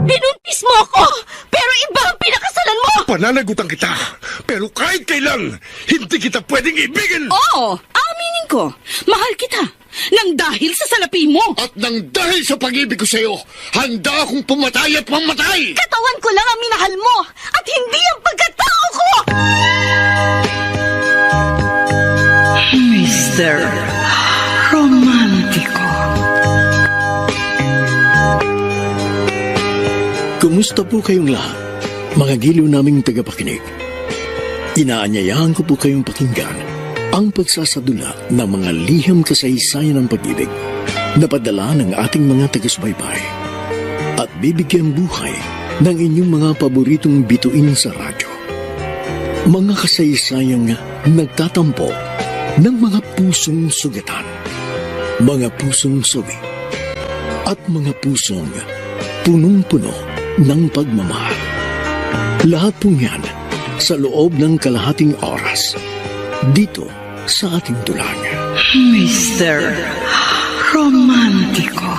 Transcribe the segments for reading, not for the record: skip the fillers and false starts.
Binuntis mo ako! Pero iba ang pinakasalan mo! Pananagutan kita, pero kahit kailan, hindi kita pwedeng ibigin! Oo, aminin ko. Mahal kita. Nang dahil sa salapi mo. At nang dahil sa pag-ibig ko sa'yo, handa akong pumatay at mamatay! Katawan ko lang ang minahal mo at hindi ang pagkatao ko! Mr. Romantico. Kumusta po kayong lahat, mga giliw naming tagapakinig? Inaanyayahan ko po kayong pakinggan ang pagsasadula ng mga liham kasaysayan ng pag-ibig na padala ng ating mga taga-subaybay at bibigyan buhay ng inyong mga paboritong bituin sa radyo. Mga kasaysayang nagtatampo ng mga pusong sugatan, mga pusong suwi, at mga pusong punong-puno ng pagmamahal. Lahat po yan sa loob ng kalahating oras dito sa ating tulang. Mr. Romantico.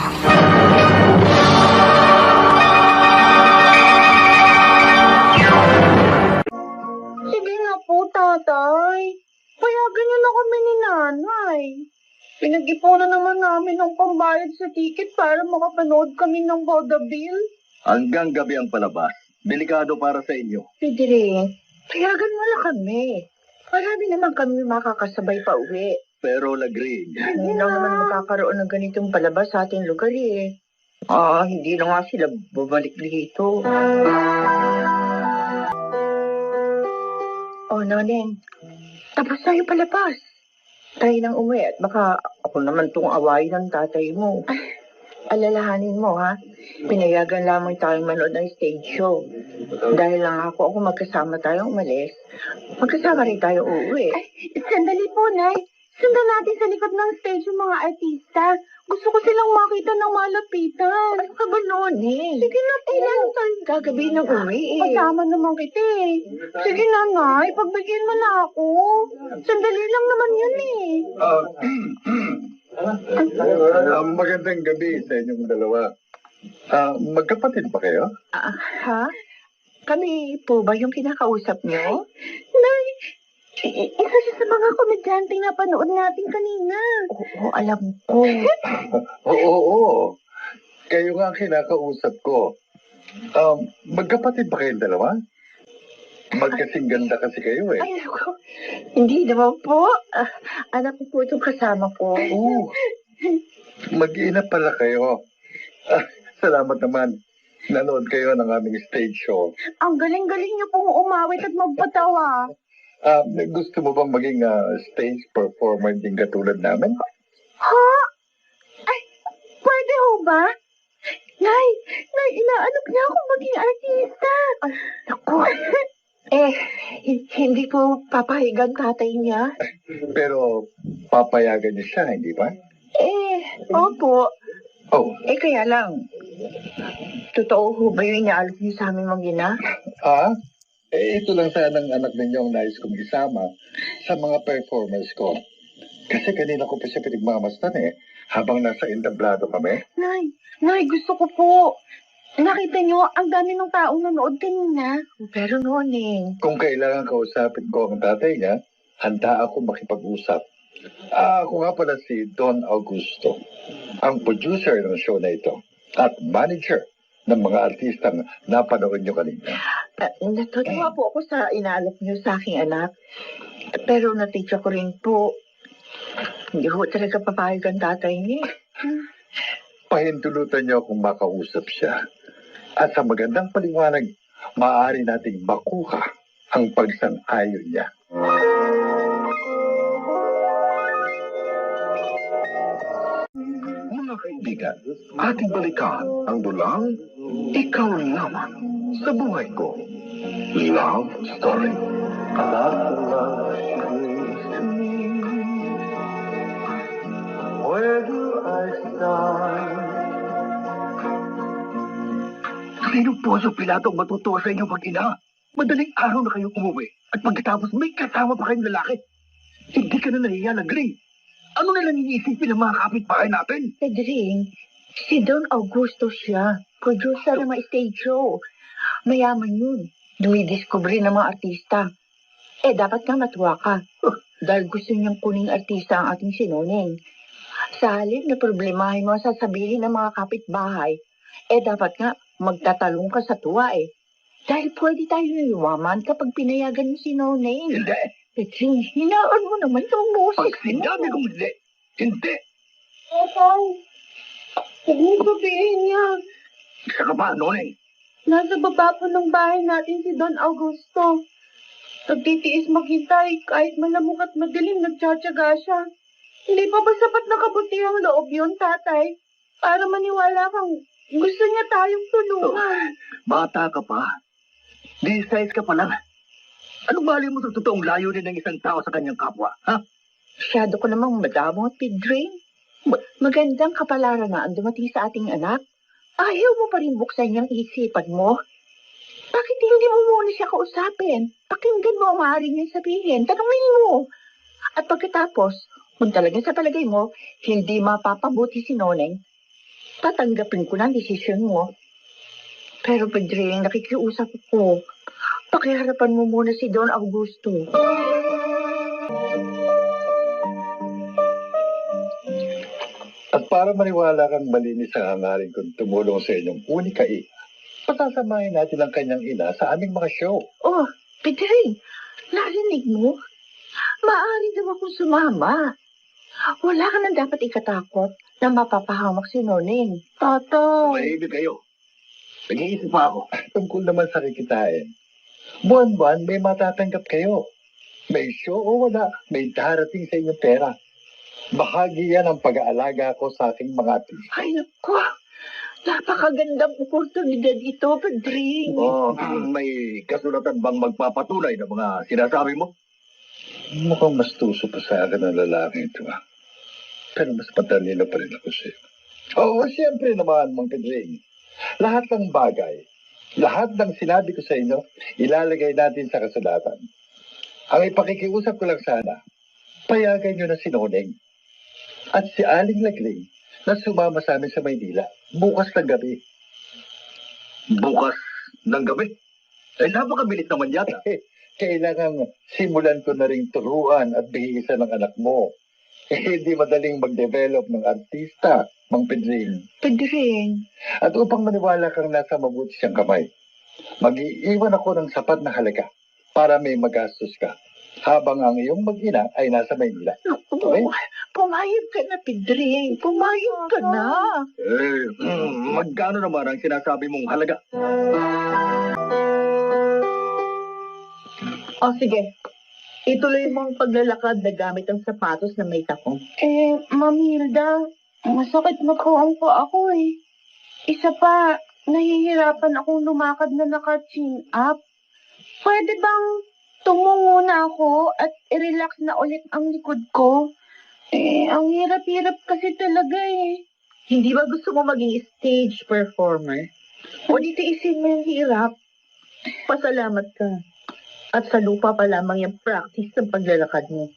Sige nga po, tatay. Payagan niyo na kami ni nanay. Pinag-ipunan naman namin ng pambayad sa ticket para makapanood kami ng vaudeville. Hanggang gabi ang palabas. Delikado para sa inyo. Pedring, payagan mo na kami. Marami naman kami makakasabay pa uwi. Pero lagring. Hindi lang naman makakaroon ng ganitong palabas sa ating lugar eh. Hindi na nga sila babalik dito. Noning, tapos na yung palabas. Tayo nang umuwi at baka ako naman tong awayin ng tatay mo. Alalahanin mo, ha? Pinayagan lamang tayong manood ng stage show. Dahil lang ako magkasama tayong umalis. Magkasama rin tayo uuwi. Sandali po, Nay. Sundan natin sa likod ng stage yung mga artista. Gusto ko silang makita ng malapitan. Ano ka ba noon, eh? Sige na, kailan tayong gagabi ng uwi, eh? Kasama naman kita, eh. Sige na, Nay. Pagbigyan mo na ako. Sandali lang naman yun, eh. Magandang gabi sa inyong dalawa. Magkapatid ba kayo? Ha? Kami po ba yung kinakausap niyo? Nay, isa siya sa mga komedyante na panood natin kanina. Oo, alam ko. Oo. Kayo nga ang kinakausap ko. Magkapatid ba kayong dalawa? Magkasing ganda kasi kayo eh. Ay, ako. Hindi naman po. Anak ko po itong kasama ko. Mag-iina pala kayo. Salamat naman. Nanood kayo ng aming stage show. Ang galing-galing niyo pong umawit at magpatawa. Gusto mo bang maging stage performer din katulad namin? Ha? Ay, pwede ho ba? Nay, inaanap niya ako maging artista. Naku. Hindi po papahigan tatay niya. Pero papayagan niya siya, hindi ba? Opo. Oh. Kaya lang, totoo ho ba yung inaalok niyo sa aming mag-ina? Ito lang sana ang anak ninyo ang nais kong isama sa mga performance ko. Kasi kanina ko pa siya pinagmamastan habang nasa entablado kami. Nay, gusto ko po. Nakita niyo, ang dami ng taong nanood kanina. Pero noon Kung kailangan kausapin ko ang tatay niya, handa ako makipag-usap. Ako nga pala si Don Augusto, ang producer ng show na ito at manager ng mga artistang napanood niyo kanina. Natutuwa po ako sa inaalok niyo sa aking anak. Pero natitya ko rin po, hindi ko talaga papayag ang tatay niya. Pahintulutan niyo kung makausap siya. At sa magandang paliwanag, maaari nating makuha ang pagsang-ayon niya. Mga kaibigan, ating balikan ang dulang Ikaw Naman sa Buhay Ko. Love Story. Where do I start? Sino po sa Pilatong matutuwa sa inyong mag-ina? Madaling araw na kayo umuwi at pagkatapos may kasama pa kayong lalaki. Hindi ka na nahiya, Nagring. Ano nalang iniisipin ng mga kapitbahay natin? Pedring, Si Don Augusto siya. Producer ng mga stage show. Mayaman yun. Dumidiscovery ng mga artista. Dapat nga matuwa ka. Dahil gusto niyang kuning artista ang ating sinuneng. Sa halip na problemahin mo ang sasabihin ng mga kapitbahay, dapat nga magtatalong ka sa tuwa Dahil pwede tayo yumaman kapag pinayagan mo si Noneng. Hindi. Hinaan mo naman yung Pag boses mo. sinabi kong hindi, hindi. Tatay, huwag mong sabihin niya. Isa ka pa, Noneng. Nasa baba po ng bahay natin si Don Augusto. Nagtitiis maghintay kahit malamok at madilim nagtsatsaga siya. Hindi pa ba sapat na kabutihang loob yun, tatay? Para maniwala kang gusto niya tayong tulungan. Bata ka pa. Di-size ka pa lang. Anong mali mo sa totoong layunin ng isang tao sa kanyang kapwa, ha? Masyado ko namang madamo at pidring. Magandang kapalaran na ang dumating sa ating anak. Ayaw mo pa rin buksan niyang isipan mo. Bakit hindi mo muna siya kausapin? Pakinggan mo ang maaari niyang sabihin. Tanungin mo. At pagkatapos, kung talaga sa palagay mo, hindi mapapabuti si Noneng, tatanggapin ko na ang desisyon mo. Pero Pedring, nakikiusap ko. Pakiharapan mo muna si Don Augusto. At para maniwala kang malinis ang hangarin kong tumulong sa inyong unika patasamahin natin ang kanyang ina sa aming mga show. Oh, Pedring, narinig mo? Maaari daw akong sumama. Wala ka nang dapat ikatakot na mapapahamak si Noneng. Toto. Mahimik kayo. Nag-iisip pa ako. Tungkol naman sa kikitain. Buwan-buwan may matatanggap kayo. May show o wala, may darating sa inyong pera. Bahagi yan ang pag-aalaga ko sa aking mga artista. Ay, naku. Napakagandang oportunidad ito, Pedring. May kasulatan bang magpapatunay ng mga sinasabi mo? Mukhang mas tuso pa sa akin ang lalaki ito. Pero mas patalino pa rin ako sa'yo. Oo, siyempre naman, Mang Pedring. Lahat ng bagay, lahat ng sinabi ko sa inyo, ilalagay natin sa kasulatan. Ang ipakikiusap ko lang sana, payagan nyo na si Noneng at si Aling Lagling na sumama sa amin sa Maynila bukas ng gabi. Bukas ng gabi? Napakabilis naman yata. Kailangan simulan ko na rin turuan at bihisan ng anak mo. Hindi madaling mag-develop ng artista, Mang Pedring. Pedring. At upang maniwala kang nasa mabuti siyang kamay, mag-iiwan ako ng sapat na halaga para may magastos ka habang ang iyong mag-ina ay nasa Maynila. Okay? Pumayag ka na, Pedring. Pumayag ka na. Magkano naman ang sinasabi mong halaga? O, sige. Ituloy mo ang paglalakad na gamit ang sapatos na may takong. Ma'am Hilda, masakit na po ang paa ako Isa pa, nahihirapan akong lumakad na naka-chin up. Pwede bang tumungo na ako at i-relax na ulit ang likod ko? Ang hirap-hirap kasi talaga Hindi ba gusto mo maging stage performer? O di tiisin mo yung hirap? Pasalamat ka. At sa lupa pa lamang yung practice ng paglalakad mo.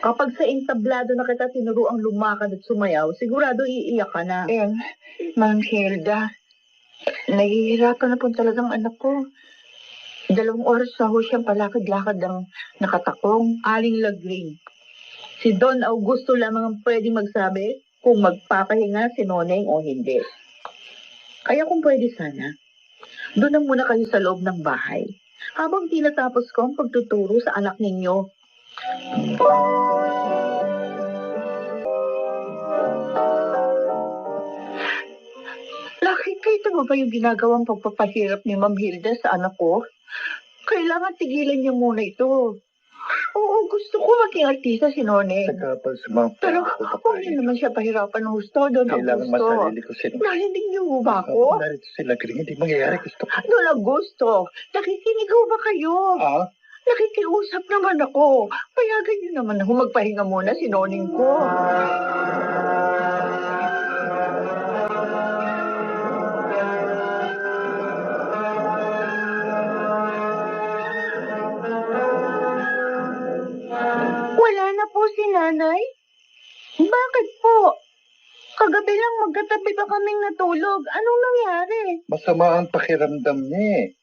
Kapag sa entablado na kita tinuruang lumakad at sumayaw, sigurado iiyak ka na. Ma'am Hilda, nahihirapan na po talagang anak ko. 2 oras na ho siyang palakad-lakad ang nakatakong. Aling Lagling. Si Don Augusto lamang ang pwedeng magsabi kung magpapahinga si Noneng o hindi. Kaya kung pwede sana, doon na muna kayo sa loob ng bahay. Habang tinatapos ko ang pagtuturo sa anak ninyo. Nakikita mo ba yung ginagawang pagpapahirap ni Ma'am Hilda sa anak ko? Kailangan tigilan niya muna ito. Oo, gusto ko maging artista si Noneng. Sa kapal sa mga Pero huwag niyo naman siya pahirapan ng gusto, Don kailangan Augusto. masarili ko sila. Narinig niyo mo ba ako? Narito sila, hindi mangyayari gusto ko. Don Augusto, nakikinig ho ba kayo? Nakikiusap naman ako. Payagan niyo naman ako magpahinga muna si Noneng ko. Wala na po si nanay? Bakit po? Kagabi lang magkatabi pa kaming natulog. Anong nangyari? Masama ang pakiramdam niya eh.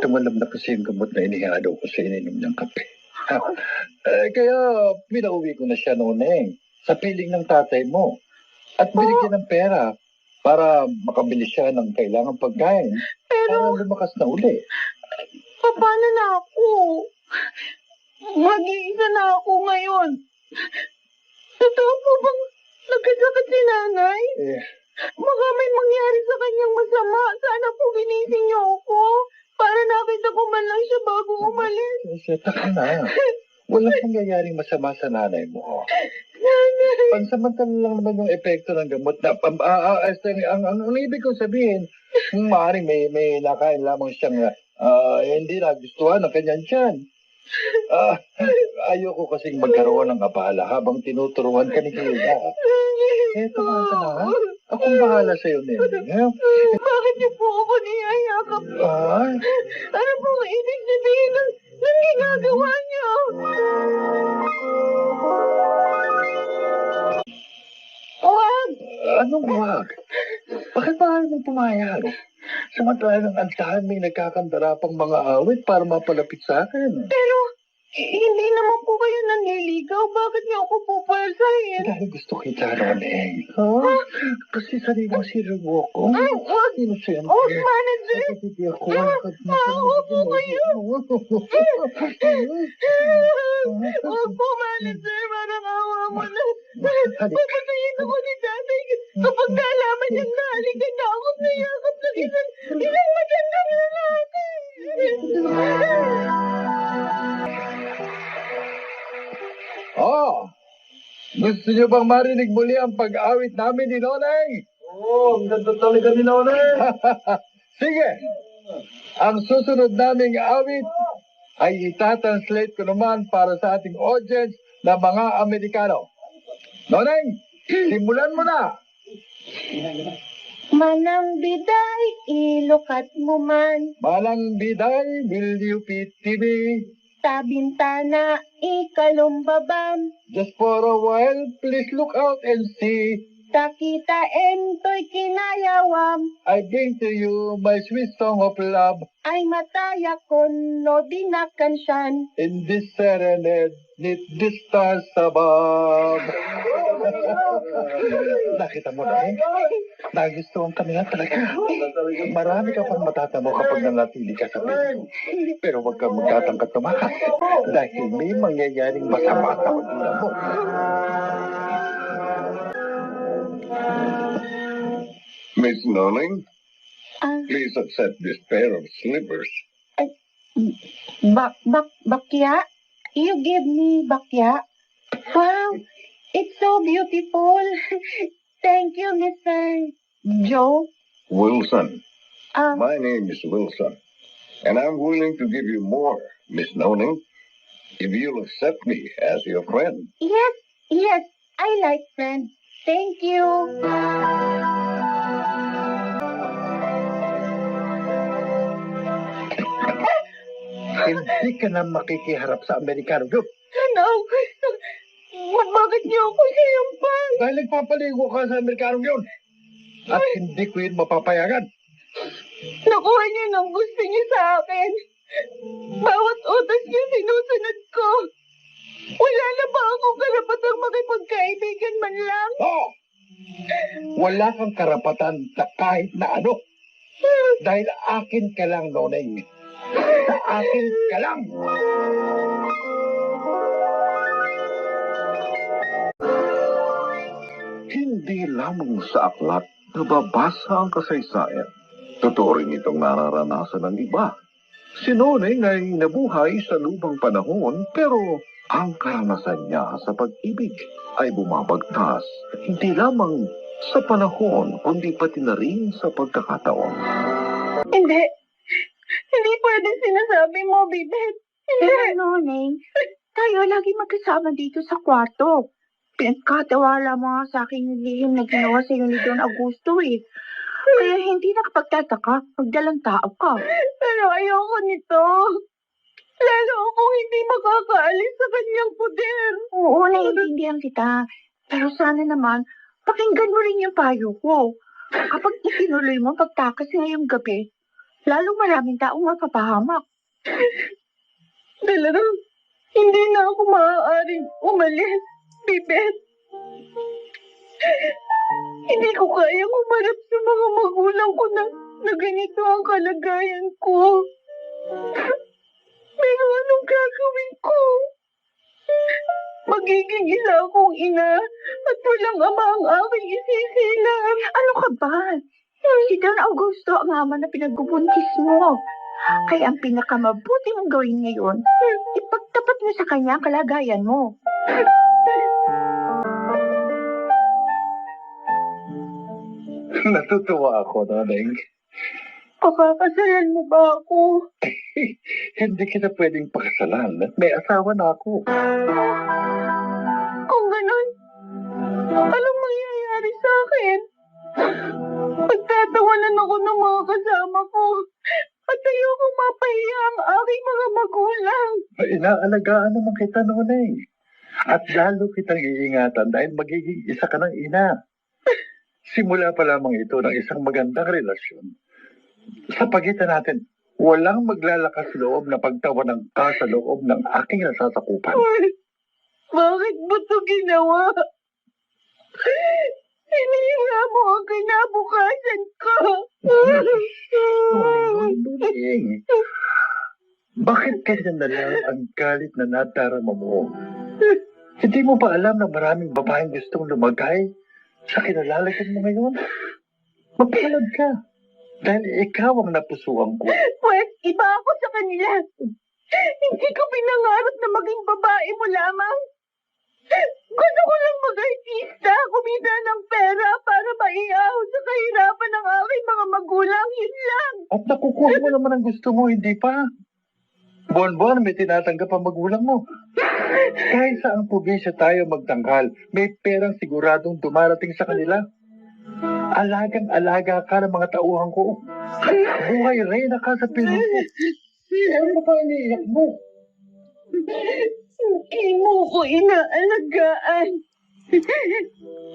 Tumalab na kasi yung gamot na inihalo ko sa ininom niyang kape. Kaya pinauwi ko na siya noon sa piling ng tatay mo. At binigyan ng pera para makabili siya ng kailangang pagkain para lumakas na uli. Paano na ako? Mag-iisa na ako ngayon. Totoo po bang nagkasakit si nanay? Baka may mangyari sa kanyang masama. Sana po ginising niyo ako para nakita ko man lang siya bago umalis. Taka na. Walang pangyayaring masama sa nanay mo. Nanay! Pansamantala lang naman yung epekto ng gamot na ang ibig kong sabihin, maaaring may nakain lamang siyang hindi nagustuhan ng kanyang tiyan. Ayoko kasing magkaroon ng abala habang tinuturuan ka ni Hilda. Tumahan ka na, ha? Akong bahala sa'yo, Neneng. Bakit niyo po ako niyayakap? Ano pong ibig sabihin ng ginagawa niyo? Wag! Anong wag? Bakit ba ayaw mong pumayag? Samantalang ang daming nagkakandarapang mga awit para mapalapit sa akin. Pero, hindi naman po kayo nanliligaw. Bakit niyo ako pupalsahin? Dahil gusto kita, Neneng. Kasi sanay mo si Rego ko. Wag! Innocent. Manager! Hindi ako. Maawa po kayo! Wag po, manager! Parang awa mo na. Papatayin ako ni tatay kapag nalaman niyang nahalikan na ako sa yakap ng isang magandang lalaki. Gusto niyo bang marinig muli ang pag-awit namin ni Noneng? Oo, ang ganda talaga ni Noneng. Sige, ang susunod naming awit ay itatranslate ko naman para sa ating audience na mga Amerikano. Noneng, simulan mo na! Manang biday, ilukat mo man. Malang biday, will you pity me? Sa bintana, ikalumbabam. Just for a while, please look out and see. Takita ento'y kinayawam. I bring to you my sweet song of love. Ay mataya kon no dinakansyan. In this serenade, need the stars above. Nakita mo na nagustuhan kami na talaga. Marami ka pang matatamo kapag nanatili ka sa piling. Pero huwag kang magtatangkat tumakas dahil may mangyayaring masama sa pagdila mo. Miss Noling, please accept this pair of slippers. Bakya? You give me bakya? Wow, it's so beautiful. Thank you, Mr. Joe. Wilson. My name is Wilson, and I'm willing to give you more, Miss Noling, if you'll accept me as your friend. Yes, I like friends. Thank you. Hindi ka na makikiharap sa Amerikano yun. Ano? Bakit niyo ako sinampal? Dahil nagpapaligo ka sa Amerikano yun. At hindi ko yun mapapayagan. Nakuha niyo ng gusto niyo sa akin. Bawat utos niyo sinusunod ko. Wala na ba akong karapatang makipagkaibigan man lang? Oo! Wala kang karapatan sa kahit na ano. Dahil akin ka lang, Noneng. Sa akin ka lang. Hindi lamang sa aklat nababasa ang kasaysayan. Totoo rin itong nararanasan ng iba. Si Noneng ay nabuhay sa lumang panahon pero ang karanasan niya sa pag-ibig ay bumabagtas hindi lamang sa panahon kundi pati na rin sa pagkakataon. Hindi. Hindi pwede sinasabi mo, Bibet. Hindi. Pero, Neng, tayo lagi magkasama dito sa kwarto. Pinagkatawala mo nga sa akin yung lihim na ginawa sa iyo ni Don Augusto eh. Kaya hindi nakapagtataka, magdalang tao ka. Pero ayoko nito. Lalo akong hindi makakaalis sa kanyang poder. Oo, naiintindihan kita. Pero sana naman, pakinggan mo rin yung payo ko. Kapag itinuloy mo ang pagtakas ngayong gabi, lalong maraming taong mapapahamak. Talagang hindi na ako maaaring umalis, Bibet. Hindi ko kayang umarap sa mga magulang ko na ganito ang kalagayan ko. Pero anong gagawin ko? Magiging isa akong ina at walang ama ang aking isisilang. Ano ka ba? Si Don Augusto ang ama na pinagbubuntis mo. Kaya ang pinakamabuti mong gawin ngayon, ipagtapat mo sa kanya ang kalagayan mo. Natutuwa ako, Noneng. Pakakasalan mo ba ako? Hindi kita pwedeng pakasalan. May asawa na ako. Kung ganun, anong mangyayari sa akin? Pagtatawanan ako ng mga kasama ko at ayokong mapahiya ang aking mga magulang. Inaalagaan naman kita, Noneng. At lalo kitang iingatan dahil magiging isa ka ng ina. Simula pa lamang ito ng isang magandang relasyon. Sa pagitan natin, walang maglalakas loob na pagtawanan ka sa loob ng aking nasasakupan. Bakit mo ito ginawa? Hinira mo ang kinabukasan ko. Noneng, bakit ganyan na lang ang galit na nadarama mo? Hindi mo ba alam na maraming babaeng gustong lumagay sa kinalalagan mo ngayon? Magpalad ka. Dahil ikaw ang napusuan ko. Pwes, iba ako sa kanila. Hindi ko pinangarap na maging babae mo lamang. Gusto ko lang mag-artista, kumita ng pera para maiahon sa kahirapan ng aking mga magulang. Yun lang. At nakukuha mo naman ang gusto mo, hindi pa? Buwan-buwan may tinatanggap ang magulang mo. Kahit sa ang probinsya tayo magtanggal, may perang siguradong dumarating sa kanila. Alagang-alaga ka ng mga tauhan ko. Buhay reyna ka sa piling ko. Ano pa iniiyak mo? Hindi mo ko inaalagaan.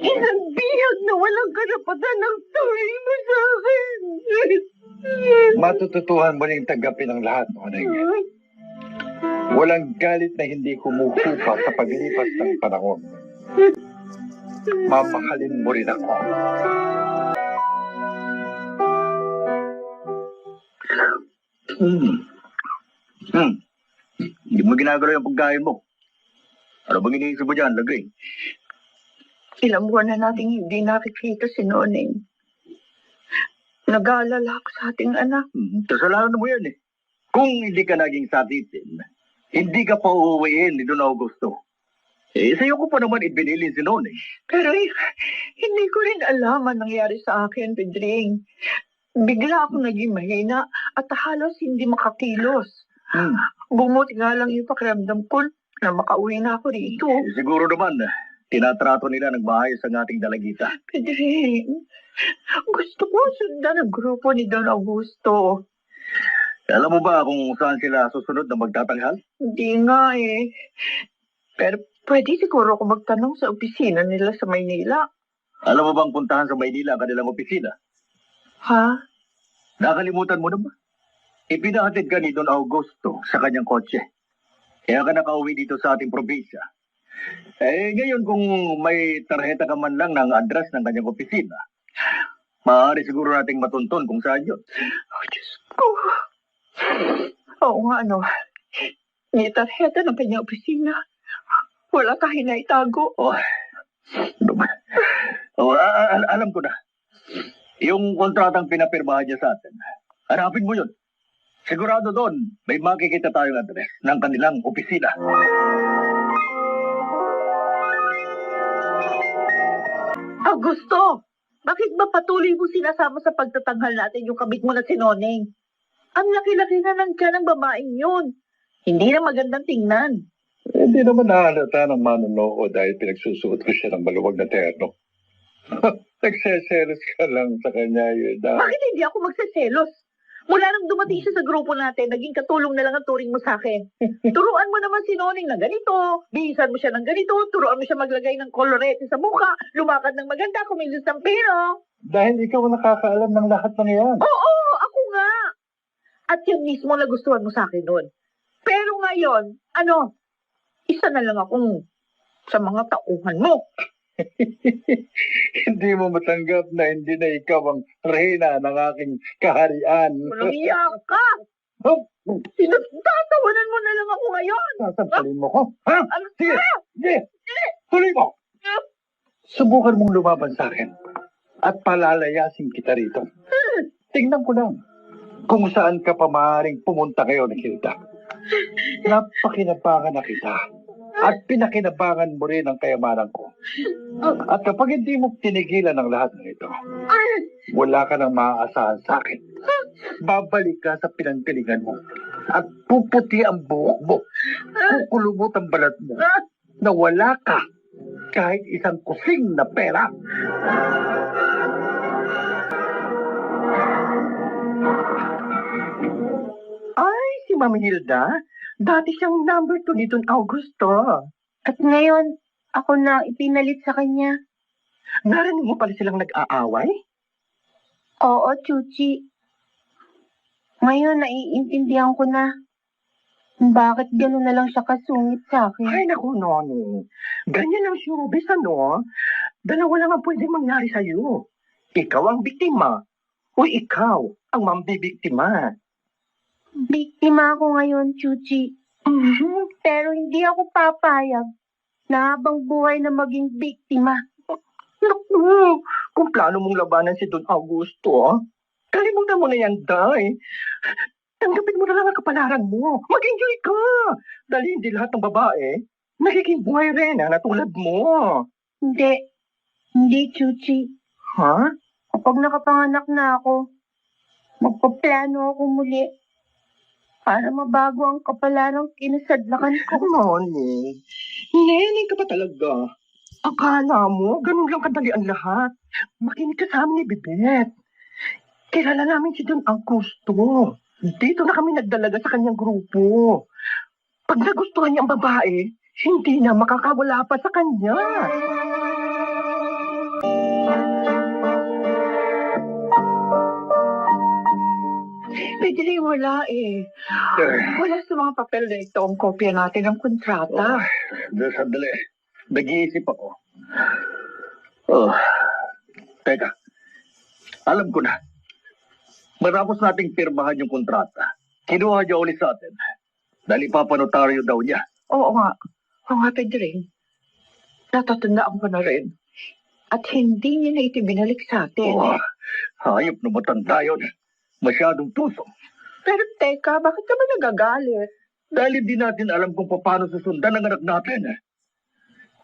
Isang bihag na walang karapatan ang tuloy mo sa akin. Matututuhan mo rin tanggapin ang lahat, Noneng. Walang galit na hindi kumukupa sa paglipas ng panahon. Mamahalin mo rin ako. Hindi mo ginagalaw yung pagkain mo. Ano bang iniisip mo dyan, Lagay? Ilang buwan na nating hindi nakikita si Noneng. Nag-aalala ako sa ating anak. Kasalanan mo yan eh. Kung hindi ka naging sabitin, hindi ka pa uuwiin ni Don Augusto. Sa'yo ko pa naman ibinilin si Noneng. Pero hindi ko rin alam ang nangyari sa akin, Pedring. Bigla ako naging mahina at halos hindi makakilos. Bumuti nga lang yung pakiramdam ko na makauwi na ako rito. Siguro naman, tinatrato nila ng maayos ang ating dalagita. Pedring, gusto ko sundan ang grupo ni Don Augusto. Alam mo ba kung saan sila susunod na magtatanghal? Hindi nga eh. Pero pwede siguro ako magtanong sa opisina nila sa Maynila. Alam mo bang puntahan sa Maynila ang kanilang opisina? Ha? Nakalimutan mo na ba? Ipinahatid ka ni Don Augusto sa kanyang kotse. Kaya ka nakauwi dito sa ating probinsya. Ngayon kung may tarjeta ka man lang ng address ng kanyang opisina, maaari siguro nating matunton kung saan yun. Oh, Diyos ko. Oo nga, ano. May tarjeta ng kanyang opisina. Wala tayong naitago. Ano ba? Alam ko na. Yung kontratang pinapirmahan niya sa atin, hanapin mo yun. Sigurado doon, may makikita tayong address ng kanilang opisina. Augusto, bakit ba patuloy mo sinasama sa pagtatanghal natin yung kabit mo na si Noneng? Ang laki-laki na ng tiyan ng babaeng yun. Hindi na magandang tingnan. Hindi naman nahalata ng manonood dahil pinagsusuot ko siya ng maluwag na terno. Nagseselos ka lang sa kanya yun. Bakit hindi ako magseselos? Mula nang dumating siya sa grupo natin, naging katulong na lang ang turing mo sa akin. Turuan mo naman si Noning na ganito, bihisan mo siya ng ganito, turuan mo siya maglagay ng kolorete sa mukha, lumakad ng maganda, kumilos ng pino. Dahil ikaw ang nakakaalam ng lahat ng yan. Oo, ako nga. At yun mismo nagustuhan mo sa akin noon. Pero ngayon, isa na lang akong sa mga tauhan mo. Hindi mo matanggap na hindi na ikaw ang reyna ng aking kaharian. Walang iyak ka. Tatawanan mo na lang ako ngayon. Sasampalin mo ko? Ha? Ano? Sige, sige. Tuloy mo. Subukan mong lumaban sa akin at palalayasin kita rito. Tingnan ko lang kung saan ka pa maaaring pumunta ngayon, Hilda. Napakinabangan na kita at pinakinabangan mo rin ang kayamanan ko. At kapag hindi mo tinigilan ang lahat ng ito, wala ka nang maaasahan sa akin. Babalik ka sa pinanggalingan mo at puputi ang buhok mo. Kukulumot ang balat mo na wala ka kahit isang kusing na pera. Ay, si Mami Hilda, dati siyang number 2 ni Don Augusto. At ngayon, ako na ipinalit sa kanya. Narinig mo pala silang nag-aaway? Oo, Chuchi. Ngayon, naiintindihan ko na bakit gano'n na lang siya kasungit sa akin. Ay, naku, Noni. Ganyan ang showbiz, Dalawa lang ang pwede mangyari sa'yo. Ikaw ang biktima. O ikaw ang mambibiktima. Biktima ako ngayon, Chuchi. Pero hindi ako papayag na habang buhay na maging biktima. Naku, kung plano mong labanan si Don Augusto, kalimutan mo na yan, Day. Tanggapin mo na lang ang kapalaran mo. Mag-enjoy ka. Dahil hindi lahat ng babae nagiging buhay rin na tulad mo. Hindi. Hindi, Chuchi. Ha? Kapag nakapanganak na ako, magpaplano ako muli para mabago ang kapalarang kinasadlakan ko. Noni, neneng ka pa talaga. Akala mo, ganun lang kadali ang lahat. Makinig ka sa amin ni Bibet. Kilala namin si Don Augusto. Dito na kami nagdalaga sa kanyang grupo. Pag nagustuhan niya ang babae, hindi na makakawala pa sa kanya. Pwede wala eh. Wala sa mga papel na ito ang kopya natin ng kontrata. Sandali. Nag-iisip ako. Teka. Alam ko na. Matapos nating pirmahan yung kontrata, kinuha niya ulit sa atin. Dahil ipapanotaryo daw niya. Oo nga. Oo nga, Pedring. Natatandaan ko na rin. At hindi niya na ito binalik sa atin. Hayop na matanda yun. Masyadong tuso. Pero teka, bakit ka ba nagagalit? Dahil hindi natin alam kung paano susundan ang anak natin.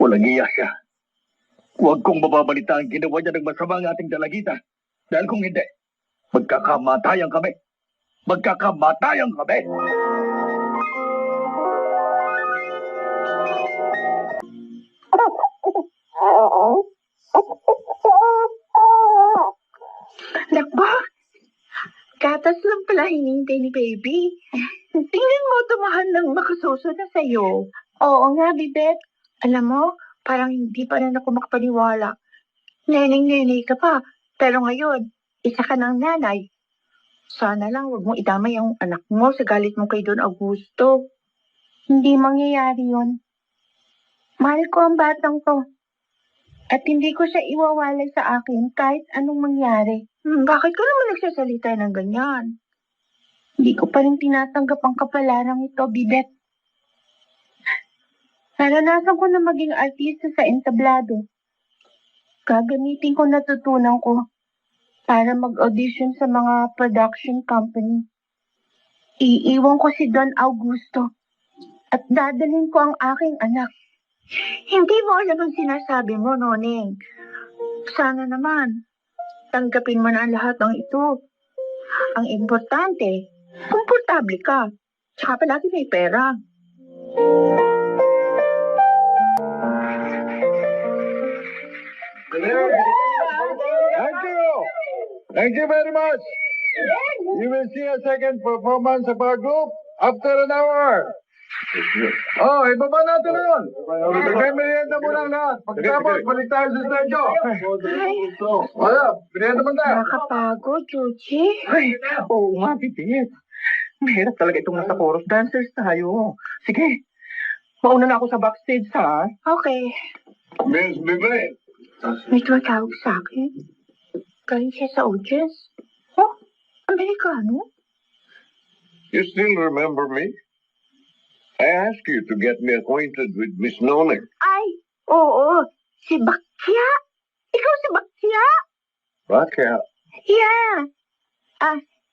Walang iya siya. Huwag kong mababalita ang ginawa niya ng masama ang ating dalagita. Dahil kung hindi, magkakamatayan kami. Magkakamatayan kami. Nakba, gatas lang pala hinintay ni baby. Tingnan mo, tumahan ng makasuso na sa'yo. Oo nga, Bibet. Alam mo, parang hindi pa rin ako makapaniwala. Neneng-neneng ka pa, pero ngayon, isa ka ng nanay. Sana lang huwag mong idamay ang anak mo sa galit mo kay Don Augusto. Hindi mangyayari yun. Mahal ko ang batang to. At hindi ko siya iwawalay sa akin kahit anong mangyari. Bakit ka naman nagsasalita ng ganyan? Hindi ko pa rin tinatanggap ang kapalarang ito, Bibet. Naranasan ko na maging artista sa entablado. Gagamitin ko natutunan ko para mag-audition sa mga production company. Iiwan ko si Don Augusto at dadalhin ko ang aking anak. Hindi mo alam ang sinasabi mo, Noning. Sana naman, tanggapin mo na ang lahat ng ito. Ang importante, komportable ka. Tsaka palagi may pera. Thank you! Thank you very much! You will see a second performance of our group after an hour. Oh, ibaba natin na yun. Nagmerienda mo lang lahat. Pagkatapos, balik tayo sa studio. Wala, merienda mo na. Nakapagod, Chuchi. Ay, oo nga, Bibit. Mahirap talaga itong nasa chorus dancers tayo. Sige, mauna na ako sa backstage, ha? Okay. Miss Bibe, May tumatawag sa akin. Galing siya sa audience. Oh, Amerikano? you still remember me? I asked you to get me acquainted with Miss Noning. Ay, oo. Si Bakya. Ikaw si Bakya? Bakya? Yeah.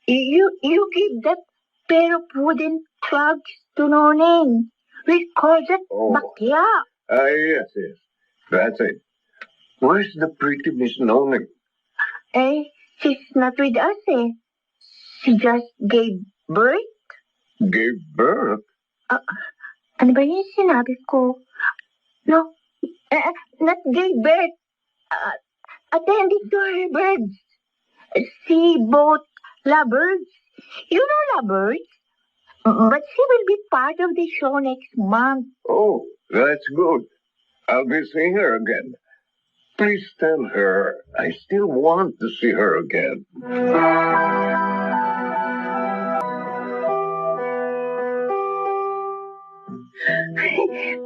You give that pair of wooden plugs to Noning. We call that Oh. Bakya. Yes. That's it. Where's the pretty Miss Noning? Eh, she's not with us eh. She just gave birth. Gave birth? Ano ba yung sinabi ko? No, not gave birth. Attending to her birds. She bought lovebirds. You know lovebirds? But she will be part of the show next month. Oh, that's good. I'll be seeing her again. Please tell her I still want to see her again.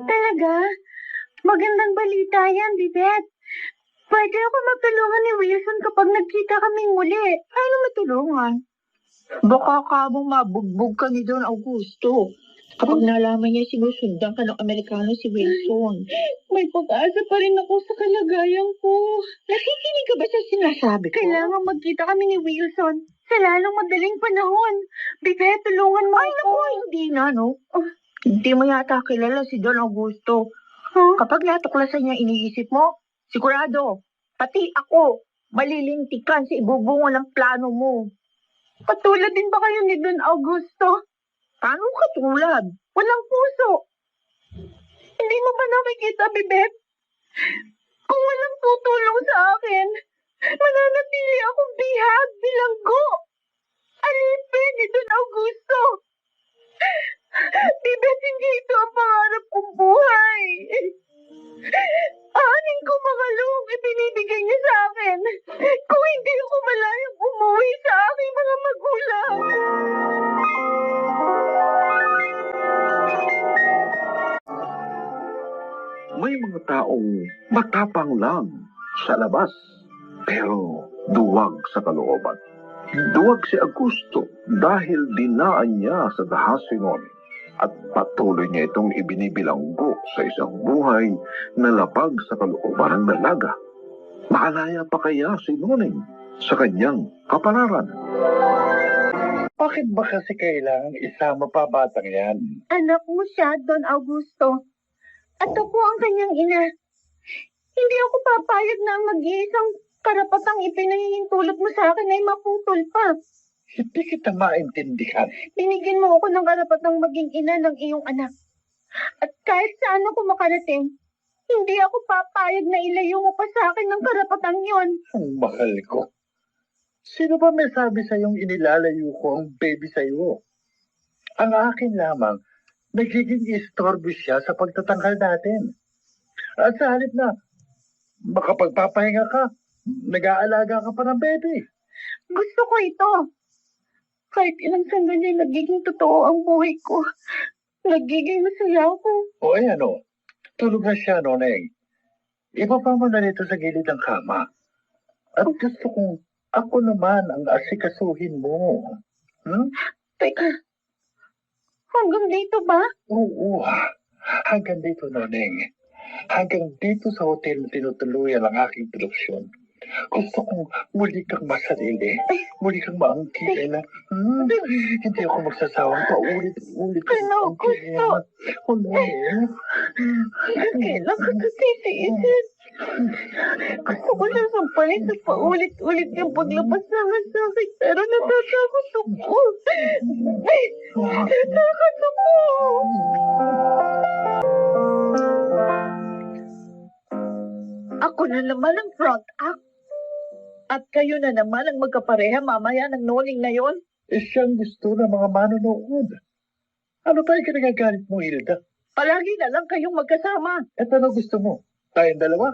Talaga? Magandang balita yan, Bibet. Pwede ako matulungan ni Wilson kapag nagkita kaming muli. Paano matulungan? Baka ka mong mabugbog ka ni Don Augusto. Kapag nalaman niya sinusundan ka ng Amerikano si Wilson. May pag-asa pa rin ako sa kalagayan ko. Nakikinig ka ba sa sinasabi ko? Kailangan magkita kami ni Wilson sa lalong madaling panahon. Bibet, tulungan mo ako. Ay, naku, hindi na, no? Hindi mo yata kilala si Don Augusto. Kapag natuklasan niya iniisip mo, sigurado, pati ako, malilintikan sa ibubungo ng plano mo. Katulad din ba kayo ni Don Augusto? Paano katulad? Walang puso. Hindi mo ba nakikita, Bibet? Kung walang tutulong sa akin, mananatili akong bihag, bilanggo. Alipin ni Don Augusto. Bibet, hindi ito ang pangarap kong buhay. Aning ko makalong ibinibigay niya sa akin kung hindi ako malayang umuwi sa aking mga magulang. May mga taong matapang lang sa labas, pero duwag sa kalooban. Duwag si Augusto dahil dinaan niya sa dahasinon at patuloy niya itong ibinibilanggo sa isang buhay na labag sa kalooban ng dalaga. Makalaya pa kaya si Noning sa kanyang kapalaran? Bakit ba kasi kailangang isama pa batang yan? Anak mo siya, Don Augusto. At ako ang kanyang ina. Hindi ako papayag na ang mag-iisang karapatang ipinahihintulot mo sa akin ay maputol pa. Hindi kita maintindihan. Binigyan mo ako ng karapatang maging ina ng iyong anak. At kahit saan ako makarating, hindi ako papayag na ilayo mo pa sa akin ng karapatang yon. Ang mahal ko. Sino ba may sabi sa'yong inilalayo ko ang baby sa'yo? Ang akin lamang, nagiging istorbo siya sa pagtatangkal natin. At sa halip na, makapagpapahinga ka, nag-aalaga ka pa ng baby. Gusto ko ito. Kahit ilang sandali nagiging totoo ang buhay ko. Nagiging masaya ako. O ano, tulog na siya, Noneng. Ibaba mo na nito sa gilid ng kama. At gusto kong ako naman ang asikasuhin mo. Teka, hanggang dito ba? Oo, hanggang dito, Noneng. Hanggang dito sa hotel na tinutuluyan ang aking produksyon. Gusto kong muli kang masarili. Muli kang maangkin. Hindi ako magsasawang paulit-ulit. Ano, gusto? Kailan ko ito titiisin? Gusto ko siya sampalin sa paulit-ulit yung paglabas naman sa akin. Pero natatakot ako. Natatakot ako. Ako na naman ang front act. At kayo na naman ang magkapareha mamaya ng noning na yon. Siyang gusto ng mga manonood. Ano ba yung kinagagalit mo, Hilda? Palagi na lang kayong magkasama. At ano gusto mo? Tayong dalawa?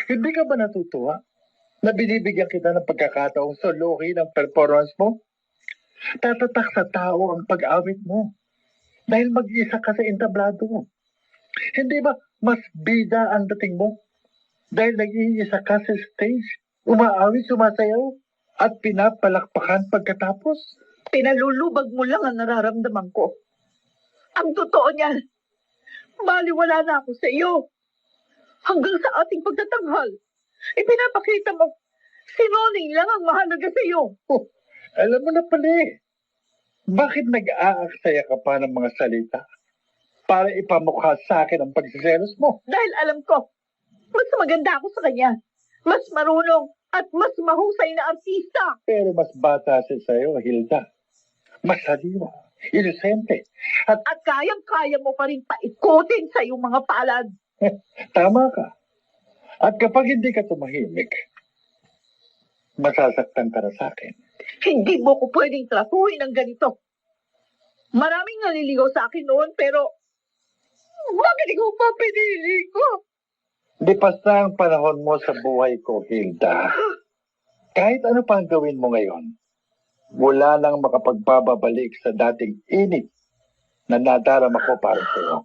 Hindi ka ba natutuwa na binibigyan kita ng pagkakataong suluhin ang performance mo? Tatatak sa tao ang pag-awit mo dahil mag-isa ka sa entablado mo. Hindi ba mas bida ang dating mo dahil nag-iisa ka sa stage, umaawit, sumasayaw, at pinapalakpakan pagkatapos? Pinalulubag mo lang ang nararamdaman ko. Ang totoo niyan, baliwala na ako sa iyo. Hanggang sa ating pagtatanghal, ipinapakita mo, sinoning lang ang mahalaga sa iyo. Oh, alam mo na pala eh. Bakit nag-aaksaya ka pa ng mga salita para ipamukha sa akin ang pagsiselos mo? Dahil alam ko, mas maganda ako sa kanya. Mas marunong at mas mahusay na artista. Pero mas bata siya sa'yo, Hilda. Mas haliwa, inosente, at At kayang-kaya mo pa rin paikutin sa iyong mga palad. tama ka. At kapag hindi ka tumahimik, masasaktan ka na sa akin. Hindi mo ko pwedeng tratuhin ng ganito. Maraming naliligaw sa akin noon, pero bakit ikaw pa pinili ko? Di pasta ang panahon mo sa buhay ko, Hilda. Kahit ano pang gawin mo ngayon, wala nang makapagbabalik sa dating init na nadarama ko para sa iyo.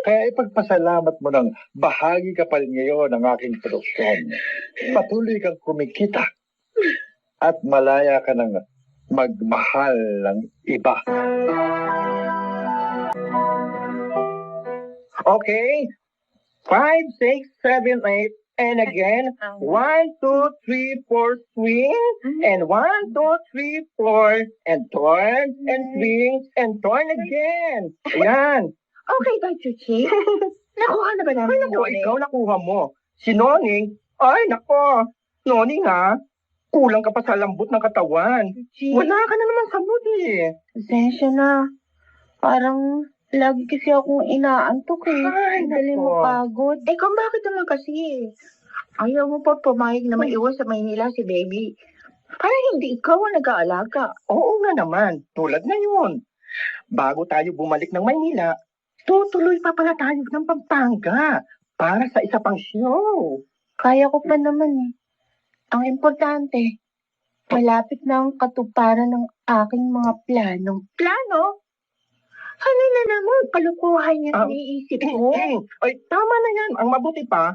Kaya ipagpasalamat mo ng bahagi ka pa rin ngayon ng aking produksyon. Patuloy kang kumikita at malaya ka ng magmahal ng iba. Okay. 5, 6, 7, 8. And again, 1, 2, 3, 4, swing. And 1, 2, 3, 4. And turn, and swing, and turn again. Ayan. Okay ba, Chuchi? Nakuha na ba namin Ay, naku, ikaw nakuha mo. Si Noning, ay, nako. Noning, ha? Kulang ka pa sa lambot ng katawan. Wala ka na naman sa mood, eh. Pasensya na. Parang lagi kasi akong inaantok eh. Ay, Dali nako. mo pagod. Eh, kung bakit naman kasi? Ayaw mo pa pumayag na maiwan sa Maynila si baby. Para hindi ikaw ang nag-aalaga. Oo nga naman, tulad ngayon. Bago tayo bumalik ng Maynila, tutuloy pa pala tayo ng Pampanga para sa isa pang show. Kaya ko pa naman eh. Ang importante, malapit na ang katuparan ng aking mga plano. Plano? Ano na naman? Kalukuhan yung Ah, iniisip mo. Ay, tama na yan. Ang mabuti pa,